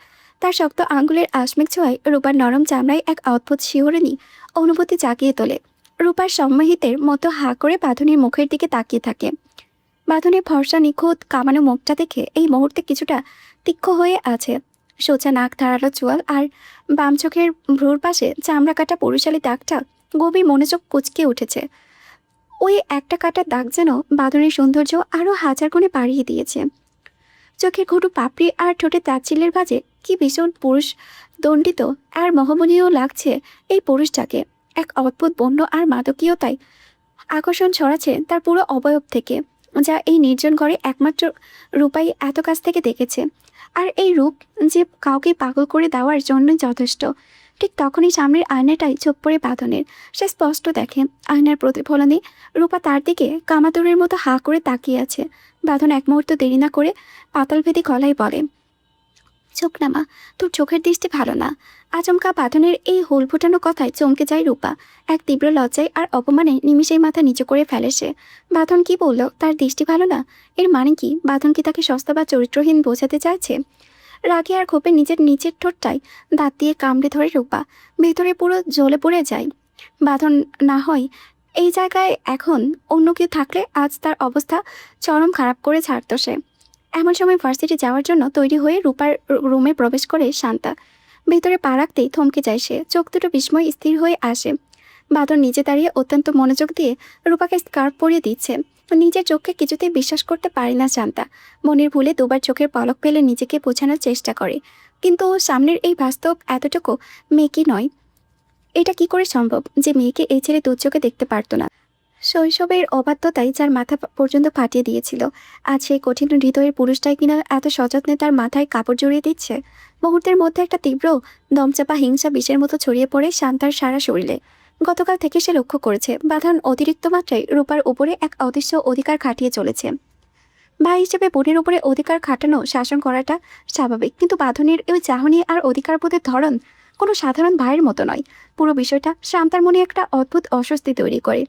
তার শক্ত আঙ্গুলের আশমিক ছোঁয়ায় রূপার নরম চামড়ায় এক অদ্ভুত শিহরণী অনুভূতি জাগিয়ে তোলে। রূপার সম্মোহিতের মতো হা করে বাঁধনের মুখের দিকে তাকিয়ে থাকে। বাঁধনের ফর্সা নিখুঁত কামানো মুখটা দেখে এই মুহূর্তে কিছুটা তীক্ষ্ণ হয়ে আছে। সোজা নাক, ধারালো চোয়াল আর বাম চোখের ভ্রুর পাশে চামড়া কাটা পুরুষালী দাগটা গভীর মনোযোগ কুঁচকে উঠেছে। ওই একটা কাটা দাগ যেন বাঁধনের সৌন্দর্য আরও হাজার গুণে বাড়িয়ে দিয়েছে। চোখের ঘুটু পাপড়ি আর ঠোঁটে তাচ্ছিল্যের ভাঁজে কি ভীষণ পুরুষ দণ্ডিত আর মোহমনীয় লাগছে এই পুরুষটাকে। এক অদ্ভুত বন্য আর মাদকীয়তায় আকর্ষণ ছড়াচ্ছে তার পুরো অবয়ব থেকে, যা এই নির্জন ঘরে একমাত্র রূপাই এত কাছ থেকে দেখেছে। আর এই রূপ যে কাউকে পাগল করে দেওয়ার জন্যই যথেষ্ট। ঠিক তখনই সামনের আয়নাটাই চোখ পড়ে বাঁধনের। সে স্পষ্ট দেখে আয়নার প্রতিফলনে রূপা তার দিকে কামাতুরের মতো হা করে তাকিয়ে আছে। বাঁধন এক মুহূর্ত দেরি না করে পাতালভেদী গলায় বলে, চোখ নামা, তোর চোখের দৃষ্টি ভালো না। আচমকা বাঁধনের এই হুল ফুটানো কথায় চমকে যায় রূপা। এক তীব্র লজ্জায় আর অপমানে নিমিষেই মাথা নিচু করে ফেলে সে। বাঁধন কি বলল তার দৃষ্টি ভালো না? এর মানে কি বাঁধন কি তাকে সস্তা বা চরিত্রহীন বোঝাতে চাইছে? রাগে আর ক্ষোভে নিচের ঠোঁটটায় দাঁত দিয়ে কামড়ে ধরে রূপা। ভেতরে পুরো জ্বলে পড়ে যায়। বাঁধন না হয় এই জায়গায় এখন অন্য কেউ থাকলে আজ তার অবস্থা চরম খারাপ করে ছাড়ত সে। এমন সময় ভার্সিটি যাওয়ার জন্য তৈরি হয়ে রূপার রুমে প্রবেশ করে শান্তা। ভেতরে পা রাখতেই থমকে যায় সে। চোখ দুটো বিস্ময় স্থির হয়ে আসে। বাঁধন নিচে দাঁড়িয়ে অত্যন্ত মনোযোগ দিয়ে রূপাকে স্কার্ফ পরিয়ে দিচ্ছে। নিজের চোখকে কিছুতেই বিশ্বাস করতে পারে না শান্তা। মনের ভুলে দুবার চোখের পলক ফেলে নিজেকে বোঝানোর চেষ্টা করে, কিন্তু সামনের এই বাস্তব এতটুকু মেয়েকে নয়। এটা কি করে সম্ভব যে মেয়েকে এই ছেলে দু চোখে দেখতে পারতো না? শৈশবের অবাধ্যতাই যার মাথা পর্যন্ত ফাটিয়ে দিয়েছিল, আজ সেই কঠিন হৃদয়ের পুরুষটাই কিনা এত সযত্নে তার মাথায় কাপড় জড়িয়ে দিচ্ছে। মুহূর্তের মধ্যে একটা তীব্র দমচাপা হিংসা বিষের মতো ছড়িয়ে পড়ে শান্তার সারা শরীরে। গতকাল থেকে সে লক্ষ্য করেছে বাঁধন অতিরিক্ত মাত্রায় রূপার উপরে এক অদৃশ্য অধিকার খাটিয়ে চলেছে। ভাই হিসেবে বোনের উপরে অধিকার খাটানো, শাসন করাটা স্বাভাবিক, কিন্তু বাঁধনের ওই চাহনি আর অধিকারবোধের ধরন কোনো সাধারণ ভাইয়ের মতো নয়। পুরো বিষয়টা শান্তার মনে একটা অদ্ভুত অস্বস্তি তৈরি করে।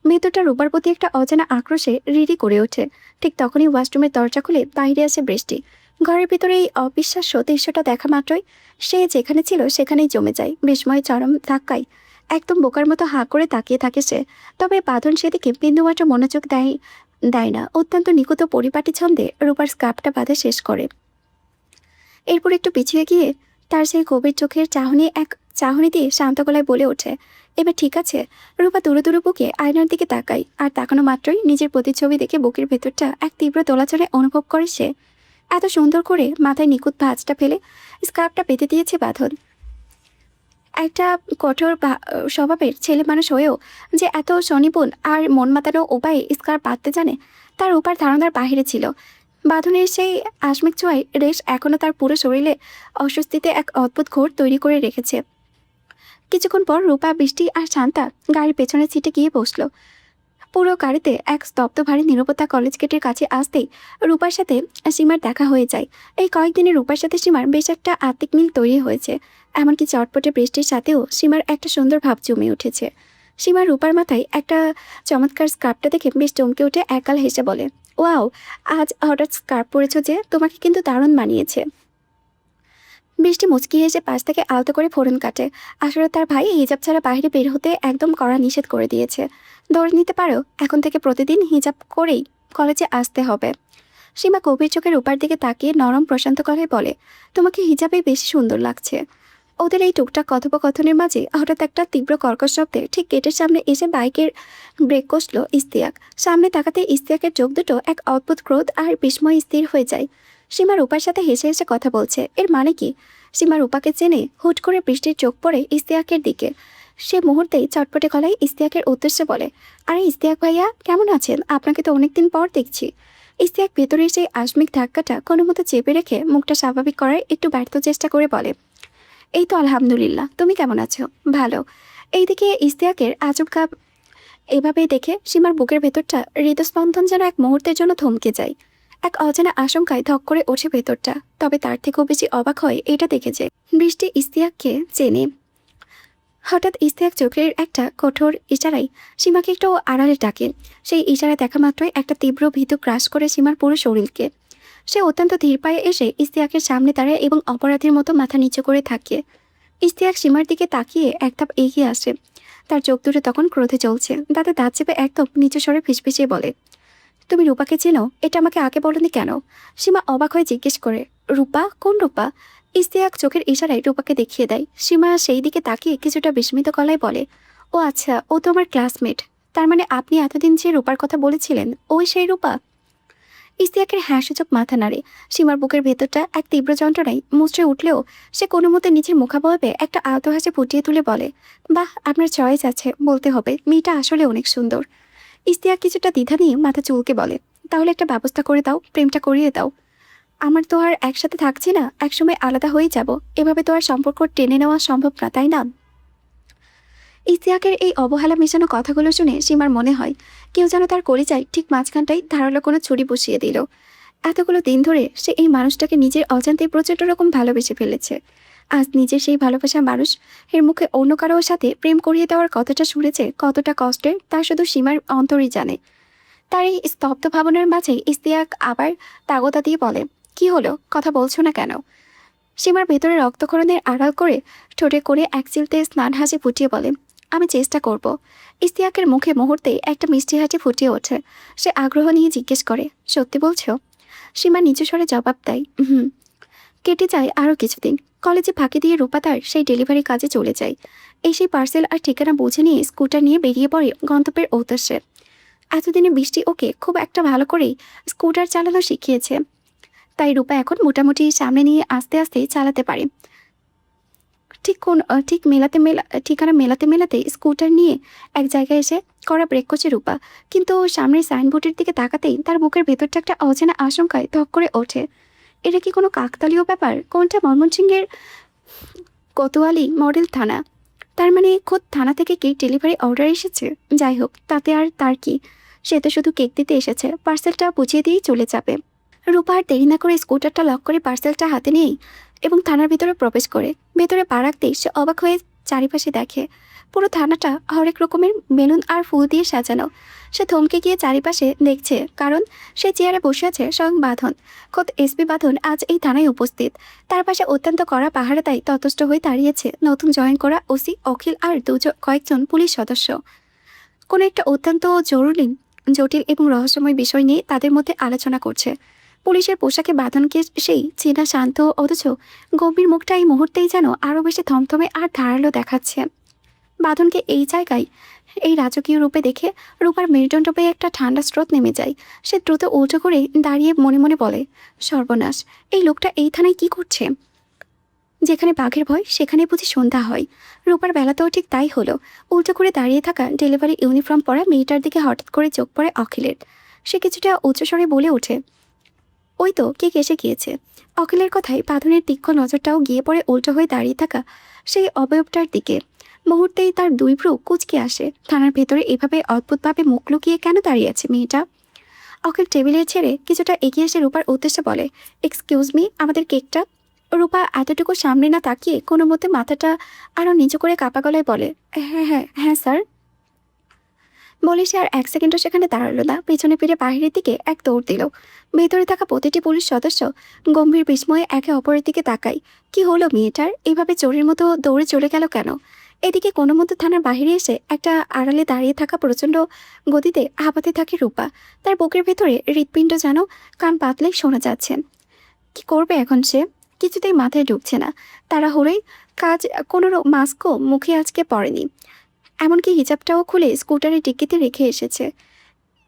মৃত্যুটা রূপার প্রতি একটা অজানা আক্রোশে রিরি করে ওঠে। ঠিক তখনই ওয়াশরুমের দরজা খুলে বাইরে আসে বৃষ্টি। ঘরের ভিতরে এই অবিশ্বাস্য দৃশ্যটা দেখা মাত্রই সে যেখানে ছিল সেখানেই জমে যায় বিস্ময় চরম ধাক্কায়। একদম বোকার মতো হাঁ করে তাকিয়ে থাকে সে। তবে বাঁধন সেদিকে বিন্দুমাত্র মনোযোগ দেয় না। অত্যন্ত নিখুঁত পরিপাটি ছন্দে রূপার স্কার্ফটা বাঁধা শেষ করে। এরপর একটু পিছিয়ে গিয়ে তার সেই গভীর চোখের চাহনি দিয়ে শান্ত গলায় বলে ওঠে, এবার ঠিক আছে? রূপা দূরে দূরে বুকে আয়নার দিকে তাকায়, আর তাকানো মাত্রই নিজের প্রতিচ্ছবি দেখে বুকের ভেতরটা এক তীব্র দোলাচলে অনুভব করে সে। এত সুন্দর করে মাথায় নিখুঁত ভাঁজটা ফেলে স্কার্ফটা বেঁধে দিয়েছে বাঁধন। একটা কঠোর স্বভাবের ছেলে মানুষ হয়েও যে এত স্বনিপুণ আর মন মাতানো উপায়ে স্কার্ফ বাঁধতে জানে, তার উপার ধারণার বাহিরে ছিল। বাঁধনের সেই আশমিক ছোঁয়ায় রেশ এখনও তার পুরো শরীরে অস্বস্তিতে এক অদ্ভুত ঘোর তৈরি করে রেখেছে। কিছুক্ষণ পর রূপা, বৃষ্টি আর শান্তা গাড়ির পেছনের সিটে গিয়ে বসলো। পুরো গাড়িতে এক স্তব্ধ ভারী নীরবতা। কলেজ গেটের কাছে আসতেই রূপার সাথে সীমার দেখা হয়ে যায়। এই কয়েকদিনে রূপার সাথে সীমার বেশ একটা আত্মিক মিল তৈরি হয়েছে। এমনকি চটপটে বৃষ্টির সাথেও সীমার একটা সুন্দর ভাব জমে উঠেছে। সীমা রূপার মাথায় একটা চমৎকার স্কার্ফটা দেখে বেশ চমকে উঠে একগাল হেসে বলে, ওয়াও, আজ হঠাৎ স্কার্ফ পরেছ যে, তোমাকে কিন্তু দারুণ মানিয়েছে। বৃষ্টি মুচকি এসে পাশ থেকে আলতো করে ফোড়ন কাটে। আসলে তার ভাই হিজাব ছাড়া বাইরে বের হতে একদম কড়া নিষেধ করে দিয়েছে। ধরে নিতে পারো এখন থেকে প্রতিদিন হিজাব করেই কলেজে আসতে হবে। সীমা গভীর চোখের উপর দিকে তাকিয়ে নরম প্রশান্ত গলায় বলে, তোমাকে হিজাবেই বেশি সুন্দর লাগছে। ওদের এই টুকটাক কথোপকথনের মাঝে হঠাৎ একটা তীব্র কর্কশ শব্দে ঠিক গেটের সামনে এসে বাইকের ব্রেক কষল ইস্তিয়াক। সামনে তাকাতে ইস্তিয়াকের চোখ দুটো এক অদ্ভুত ক্রোধ আর বিস্ময় স্থির হয়ে যায়। সীমা রূপার সাথে হেসে হেসে কথা বলছে, এর মানে কি? সীমা রূপাকে চেনে। হুট করে বৃষ্টির চোখ পড়ে ইস্তিয়াকের দিকে। সে মুহূর্তেই চটপটে গলায় ইস্তিয়াকের উদ্দেশ্যে বলে, আরে ইস্তিয়াক ভাইয়া, কেমন আছেন? আপনাকে তো অনেকদিন পর দেখছি। ইস্তিয়াক ভেতরে সেই আশমিক ধাক্কাটা কোনো মতো চেপে রেখে মুখটা স্বাভাবিক করার একটু ব্যর্থ চেষ্টা করে বলে, এই তো আলহামদুলিল্লাহ, তুমি কেমন আছো? ভালো। এইদিকে ইস্তিয়াকের আজব কাপ এভাবে দেখে সীমার বুকের ভেতরটা হৃদস্পন্দন যেন এক মুহূর্তের জন্য থমকে যায়। এক অজানা আশঙ্কায় ধক করে ওঠে ভেতরটা। তবে তার থেকেও বেশি অবাক হয় এটা দেখে যে বৃষ্টি ইস্তিয়াককে চেনে। হঠাৎ ইস্তিয়াক চোখের একটা কঠোর ইশারায় সীমাকে একটু আড়ালে ডাকে। সেই ইশারা দেখা মাত্রই একটা তীব্র ভীতু গ্রাস করে সীমার পুরো শরীরকে। সে অত্যন্ত ধীর পায়ে এসে ইস্তিয়াকের সামনে দাঁড়ায় এবং অপরাধীর মতো মাথা নিচু করে থাকে। ইস্তিয়াক সীমার দিকে তাকিয়ে এক ধাপ এগিয়ে আসে। তার চোখ দুটো তখন ক্রোধে চলছে। দাঁতে দাঁত চেপে একদম নিচু স্বরে ফিসফিসিয়ে বলে, তুমি রূপাকে চেনো? এটা আমাকে আগে বলনি কেন? সীমা অবাক হয়ে জিজ্ঞেস করে, রূপা? কোন রূপা? ইস্তিয়াক চোখের ইশারায় রূপাকে দেখিয়ে দেয়। সীমা সেই দিকে তাকিয়ে কিছুটা বিস্মিত গলায় বলে, ও আচ্ছা, ও তো আমার ক্লাসমেট। তার মানে আপনি এতদিন যে রূপার কথা বলেছিলেন, ওই সেই রূপা? ইস্তিয়াকের হাসিচোখ মাথা নাড়ে। সীমার বুকের ভেতরটা এক তীব্র যন্ত্রণায় মুচড়ে উঠলেও সে কোনো মতে নিচের মুখাবয়বে একটা আলতো হাসি ফুটিয়ে তুলে বলে, বাহ, আপনার চয়েস আছে বলতে হবে, মেয়েটা আসলে অনেক সুন্দর। ইস্তিয়াক কিছুটা দ্বিধা নিয়ে মাথা চুলকে বলে, তাহলে একটা ব্যবস্থা করে দাও, প্রেমটা করিয়ে দাও। আমার তো আর একসাথে থাকছি না, একসময় আলাদা হয়ে যাব। এভাবে তো আর সম্পর্ক টেনে নেওয়া সম্ভব না, তাই না? ইস্তিয়াকের এই অবহেলা মেশানো কথাগুলো শুনে সীমার মনে হয় কেউ যেন তার কলিজায় ঠিক মাঝখানটায় ধারালো কোনো ছুরি বসিয়ে দিল। এতগুলো দিন ধরে সে এই মানুষটাকে নিজের অজান্তে প্রচণ্ড রকম ভালোবেসে ফেলেছে। আজ নিজের সেই ভালোবাসা মানুষ এর মুখে অন্য কারোর সাথে প্রেম করিয়ে দেওয়ার কতটা শুনেছে, কতটা কষ্টের, তা শুধু সীমার অন্তরই জানে। তার এই স্তব্ধ ভাবনার মাঝে ইস্তিয়াক আবার তাগতা দিয়ে বলে, কি হলো, কথা বলছো না কেন? সীমার ভেতরে রক্তক্ষরণের আড়াল করে ঠোঁটে করে এক চিলতে স্নান হাসি ফুটিয়ে বলে, আমি চেষ্টা করব। ইস্তিয়াকের মুখে মুহূর্তে একটা মিষ্টি হাসি ফুটিয়ে ওঠে। সে আগ্রহ নিয়ে জিজ্ঞেস করে, সত্যি বলছো? সীমা নিচু স্বরে জবাব দেয়, হুম। কেটে যায় আরও কিছুদিন। কলেজে ফাঁকি দিয়ে রূপা তার সেই ডেলিভারি কাজে চলে যায়। এই সেই পার্সেল আর ঠিকানা বুঝে নিয়ে স্কুটার নিয়ে বেরিয়ে পড়ে গন্তব্যের উদ্দেশ্যে। এতদিনে বৃষ্টি ওকে খুব একটা ভালো করেই স্কুটার চালানো শিখিয়েছে, তাই রূপা এখন মোটামুটি সামনে নিয়ে আস্তে আস্তে চালাতে পারে। ঠিকানা মেলাতে মেলাতে স্কুটার নিয়ে এক জায়গায় এসে কড়া ব্রেক করছে রূপা। কিন্তু সামনের সাইনবোর্ডের দিকে তাকাতেই তার বুকের ভেতরটা একটা অচেনা আশঙ্কায় ধক করে ওঠে। এটা কি কোনো কাকতালীয় ব্যাপার? কোনটা ময়মনসিংহের কোতোয়ালি মডেল থানা? তার মানে খোদ থানা থেকে কেক ডেলিভারি অর্ডার এসেছে। যাই হোক, তাতে আর তার কি, সে তো শুধু কেক দিতে এসেছে, পার্সেলটা বুঝিয়ে দিয়েই চলে যাবে। রূপা আর দেরি না করে স্কুটারটা লক করে পার্সেলটা হাতে নিয়েই এবং থানার ভিতরে প্রবেশ করে ভেতরে পা রাখতেই সে অবাক হয়ে চারিপাশে দেখে পুরো থানাটা হরেক রকমের বেলুন আর ফুল দিয়ে সাজানো। সে থমকে গিয়ে চারিপাশে দেখছে, কারণ সে চেয়ারে বসে আছে স্বয়ং বাঁধন। খোদ এসপি বাঁধন আজ এই থানায় উপস্থিত। তার পাশে অত্যন্ত কড়া পাহারাদায় ততস্থ হয়ে দাঁড়িয়েছে নতুন জয়েন করা ওসি অখিল আর কয়েকজন পুলিশ সদস্য। কোনো একটা অত্যন্ত জটিল এবং রহস্যময় বিষয় নিয়ে তাদের মধ্যে আলোচনা করছে। পুলিশের পোশাকে বাঁধনকে সেই চেনা শান্ত অথচ গম্ভীর মুখটা এই মুহূর্তেই যেন আরও বেশি থমথমে আর ধারালো দেখাচ্ছে। বাঁধনকে এই জায়গায় এই রাজকীয় রূপে দেখে রূপার মেরুদণ্ড পেয়ে একটা ঠান্ডা স্রোত নেমে যায়। সে দ্রুত উল্টো করে দাঁড়িয়ে মনে মনে বলে, সর্বনাশ, এই লোকটা এই থানায় কি করছে? যেখানে বাঘের ভয় সেখানে বুঝি সন্ধ্যা হয়। রূপার বেলাতেও ঠিক তাই হলো। উল্টো করে দাঁড়িয়ে থাকা ডেলিভারি ইউনিফর্ম পরা মেয়েটার দিকে হঠাৎ করে চোখ পড়ে অখিলের। সে কিছুটা উচ্চস্বরে বলে ওঠে, ওই তো কেক এসে গিয়েছে। অখিলের কথায় বাঁধনের তীক্ষ্ণ নজরটাও গিয়ে পড়ে উল্টো হয়ে দাঁড়িয়ে থাকা সেই অবয়বটার দিকে। মুহূর্তেই তার দুই ভ্রু কুঁচকে আসে। থানার ভেতরে এভাবে অদ্ভুতভাবে মুখ লুকিয়ে কেন দাঁড়িয়ে আছে মেয়েটা? অখিল টেবিলে ছেড়ে কিছুটা এগিয়ে এসে রূপার উদ্দেশ্যে বলে, এক্সকিউজ মি, আমাদের কেকটা? রূপা এতটুকু সামনে না তাকিয়ে কোনো মতে মাথাটা আরও নিচু করে কাপা গলায় বলে, হ্যাঁ হ্যাঁ হ্যাঁ স্যার। বলে সে আর এক সেকেন্ডও সেখানে দাঁড়ালো না, পেছনে ফিরে বাহিরের দিকে এক দৌড় দিল। ভেতরে থাকা প্রতিটি পুলিশ সদস্য গম্ভীর বিস্ময়ে একে অপরের দিকে তাকায়। কি হলো মেয়েটার? এইভাবে চোরের মতো দৌড়ে চলে গেল কেন? এদিকে কোনো মতো থানার বাহিরে এসে একটা আড়ালে দাঁড়িয়ে থাকা প্রচণ্ড গতিতে হাঁপাতে থাকে রূপা। তার বুকের ভেতরে হৃৎপিণ্ড যেন কান পাতলেই শোনা যাচ্ছে। কি করবে এখন সে? কিছুতেই মাথায় ঢুকছে না। তাড়াহুড়োই কাজ, কোনো মাস্কও মুখে আজকে পড়েনি, এমনকি হিজাবটাও খুলে স্কুটারের ডিক্কিতে রেখে এসেছে।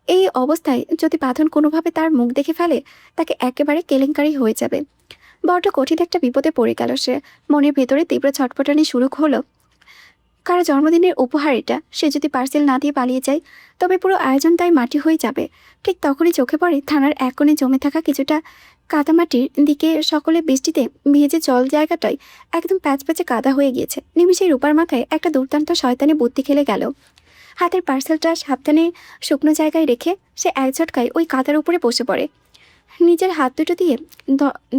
এই অবস্থায় যদি বাঁধন কোনোভাবে তার মুখ দেখে ফেলে, তাকে একেবারে কেলেঙ্কারি হয়ে যাবে। বড্ড কঠিন একটা বিপদে পড়ে গেল সে। মনের ভেতরে তীব্র ছটফটানি শুরু হলো। কারো জন্মদিনের উপহার এটা, সে যদি পার্সেল না দিয়ে পালিয়ে যায় তবে পুরো আয়োজন তাই মাটি হয়ে যাবে। ঠিক তখনই চোখে পড়ে থানার এক কোণে জমে থাকা কিছুটা কাদামাটির দিকে। সকলে বৃষ্টিতে ভিজে জল জায়গাটায় একদম প্যাচপ্যাচে কাদা হয়ে গিয়েছে। নিমিষেই রূপার মাথায় একটা দুর্দান্ত শয়তানি বুদ্ধি খেলে গেল। হাতের পার্সেলটা সাবধানে শুকনো জায়গায় রেখে সে এক ঝটকায় ওই কাদার উপরে বসে পড়ে। নিজের হাত দুটো দিয়ে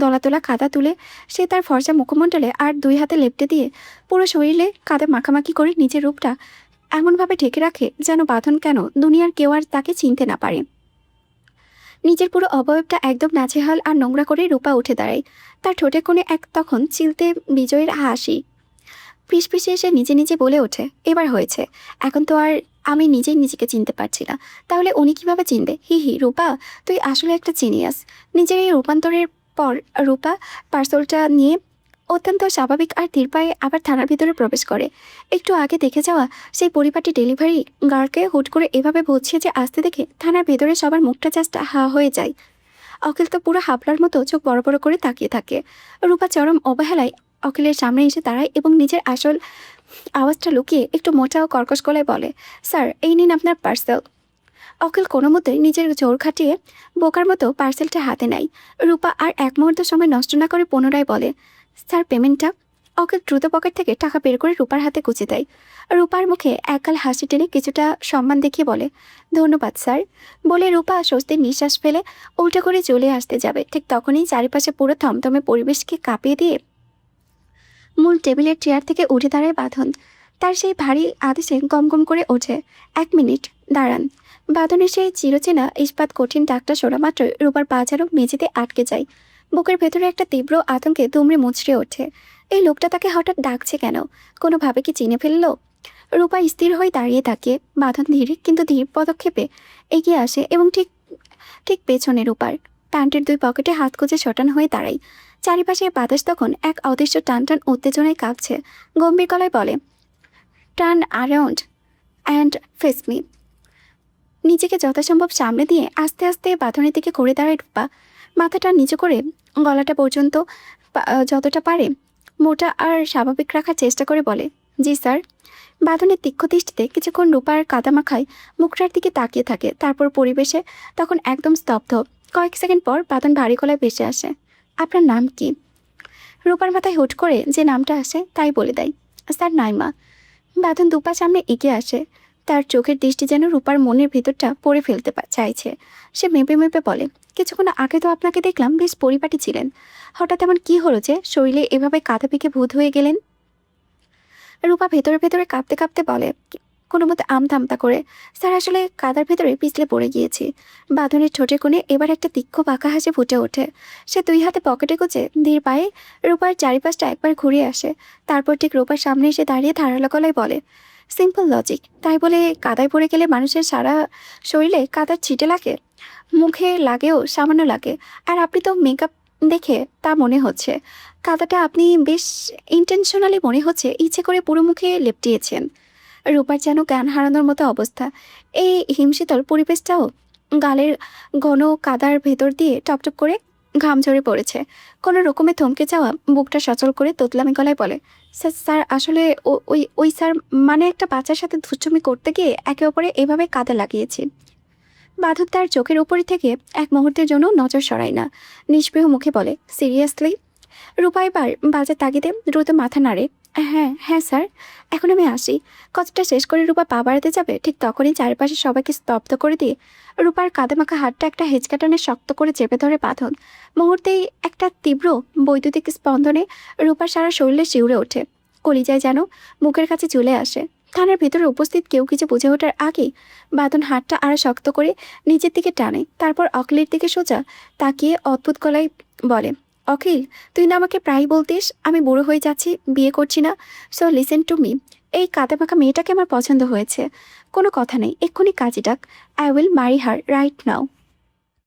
দলাতলা কাদা তুলে সে তার ফর্সা মুখমণ্ডলে আর দুই হাতে লেপটে দিয়ে পুরো শরীরে কাদা মাখামাখি করে নিজের রূপটা এমনভাবে ঢেকে রাখে যেন বাঁধন কেন দুনিয়ার কেউ আর তাকে চিনতে না পারে। নিজের পুরো অবয়বটা একদম নাজেহাল আর নোংরা করে রূপা উঠে দাঁড়ায়। তার ঠোঁটে কোণে এক তখন চিলতে বিজয়ের হাসি। ফিসফিসে এসে নিজে নিজে বলে ওঠে, এবার হয়েছে, এখন তো আর আমি নিজেই নিজেকে চিনতে পারছি না, তাহলে উনি কিভাবে চিনবে? হি হি, রূপা তুই আসলে একটা জিনিয়াস। নিজের এই রূপান্তরের পর রূপা পার্সেলটা নিয়ে অত্যন্ত স্বাভাবিক আর ধীর পায়ে আবার থানার ভিতরে প্রবেশ করে। একটু আগে দেখে যাওয়া সেই পরিপাটি ডেলিভারি গার্ডকে হুট করে এভাবে বলছে যে আসতে দেখে থানার ভেতরে সবার মুখটা জাস্ট হা হয়ে যায়। অখিল তো পুরো হাবলার মতো চোখ বড় বড় করে তাকিয়ে থাকে। রূপা চরম অবহেলায় অখিলের সামনে এসে দাঁড়ায় এবং নিজের আসল আওয়াজটা লুকিয়ে একটু মোটা ও কর্কশ গলায় বলে, স্যার এই নিন আপনার পার্সেল। অখিল কোনো মতোই নিজের জোর খাটিয়ে বোকার মতো পার্সেলটা হাতে নেয়। রূপা আর এক মুহূর্ত সময় নষ্ট না করে পুনরায় বলে, স্যার পেমেন্টটা? অখিল দ্রুত পকেট থেকে টাকা বের করে রূপার হাতে গুঁজে দেয়। রূপার মুখে একগাল হাসি টেনে কিছুটা সম্মান দেখিয়ে বলে, ধন্যবাদ স্যার। বলে রূপা স্বস্তির নিঃশ্বাস ফেলে উল্টো করে চলে আসতে যাবে। ঠিক তখনই চারিপাশে পুরো থমথমে পরিবেশকে কাঁপিয়ে দিয়ে মূল টেবিলের চেয়ার থেকে উঠে দাঁড়ায় বাঁধন। তার সেই ভারী আদেশে গমগম করে ওঠে, 1 মিনিট দাঁড়ান। বাঁধনের সেই চিরচেনা ইস্পাত কঠিন ডাকটা শোনা মাত্রই রূপার পা যেন মেঝেতে আটকে যায়। বুকের ভেতরে একটা তীব্র আতঙ্কে দুমড়ে মুচড়ে ওঠে। এই লোকটা তাকে হঠাৎ ডাকছে কেন? কোনোভাবে কি চিনে ফেললো? রূপা স্থির হয়ে দাঁড়িয়ে থাকে। বাঁধন ধীরে কিন্তু ধীর পদক্ষেপে এগিয়ে আসে এবং ঠিক ঠিক পেছনে রূপার প্যান্টের 2 পকেটে হাত গুজে শটান হয়ে দাঁড়ায়। চারিপাশে বাতাস তখন এক অদৃশ্য টান টান উত্তেজনায় কাঁপছে। গম্ভীর গলায় বলে, turn around and face me. নিজেকে যথাসম্ভব সামনে দিয়ে আস্তে আস্তে বাঁধনের দিকে ঘুরে দাঁড়ায় রূপা। মাথাটা নিচু করে গলাটা পর্যন্ত যতটা পারে মোটা আর স্বাভাবিক রাখার চেষ্টা করে বলে, জি স্যার। বাঁধনের তীক্ষ্ণ দৃষ্টিতে কিছুক্ষণ রূপার কাদামাখায় মুখটার দিকে তাকিয়ে থাকে, তারপর পরিবেশে তখন একদম স্তব্ধ। কয়েক সেকেন্ড পর বাঁধন ভারী গলায় ভেসে আসে, আপনার নাম কি? রূপার মাথায় হুট করে যে নামটা আসে তাই বলে দেয়, স্যার নাইমা। বাঁধন দুপা সামনে এগিয়ে আসে, তার চোখের দৃষ্টি যেন রূপার মনের ভেতরটা পড়ে ফেলতে চাইছে। সে মেপে মেপে বলে, কিছুক্ষণ আগে তো আপনাকে দেখলাম বেশ পরিপাটি ছিলেন, হঠাৎ এমন কি হলো যে শরীরে এভাবে কাঁধা পিকে ভূত হয়ে গেলেন? রূপা ভেতরে ভেতরে কাঁপতে কাঁপতে বলে, কোনো মতে আমতামতা করে, স্যার আসলে কাদার ভেতরে পিছলে পড়ে গিয়েছি। বাঁধনের ঠোঁটে কোণে এবার একটা তীক্ষ্ণ বাঁকা হাসি ফুটে ওঠে। সে দুই হাতে পকেটে গুজে ধীর পায়ে রূপার চারিপাশটা একবার ঘুরিয়ে আসে, তারপর ঠিক রূপার সামনে এসে দাঁড়িয়ে ধারালো গলায় বলে, সিম্পল লজিক, তাই বলে কাদায় পড়ে গেলে মানুষের সারা শরীরে কাদার ছিটে লাগে? মুখে লাগেও সামান্য লাগে, আর আপনি তো মেকআপ দেখে তা মনে হচ্ছে কাদাটা আপনি বেশ ইন্টেনশনালি মনে হচ্ছে ইচ্ছে করে পুরো মুখে লেপটিয়েছেন। রূপার যেন জ্ঞান হারানোর মতো অবস্থা। এই হিমশীতল পরিবেশটাও গালের ঘন কাদার ভেতর দিয়ে টপটপ করে ঘাম ঝরে পড়েছে। কোনো রকমে থমকে যাওয়া বুকটা সচল করে তোতলামি গলায় বলে, স্যার স্যার আসলে ওই ওই স্যার মানে একটা বাচ্চার সাথে দুষ্টুমি করতে গিয়ে একে অপরে এভাবে কাদা লাগিয়েছি। বাঁধন তার চোখের উপরে থেকে এক মুহূর্তের জন্য নজর সরায় না, নিষ্পৃহ মুখে বলে, সিরিয়াসলি? রূপা এবার বাজার তাগিদে দ্রুত মাথা নাড়ে, হ্যাঁ হ্যাঁ স্যার, এখন আমি আসি। কথাটা শেষ করে রূপা পা বাড়াতে যাবে, ঠিক তখনই চারপাশে সবাইকে স্তব্ধ করে দিয়ে রূপার কাঁদামাখা হাতটা একটা হেঁচকাটানে শক্ত করে চেপে ধরে বাঁধন। মুহূর্তেই একটা তীব্র বৈদ্যুতিক স্পন্দনে রূপার সারা শরীরে শিউরে ওঠে, কলিজায় যেন মুখের কাছে চলে আসে। থানার ভেতরে উপস্থিত কেউ কিছু বুঝে ওঠার আগেই বাঁধন হাতটা আরো শক্ত করে নিচের দিকে টানে, তারপর অখিলের দিকে সোজা তাকিয়ে অদ্ভুত গলায় বলে, অখিল, তুই না আমাকে প্রায় বলতিস আমি বুড়ো হয়ে যাচ্ছি, বিয়ে করছি না। সো লিসেন টু মি, এই কাঁদে পাকা মেয়েটাকে আমার পছন্দ হয়েছে। কোনো কথা নেই, এক্ষুনি কাজে ডাক। I will marry her right now.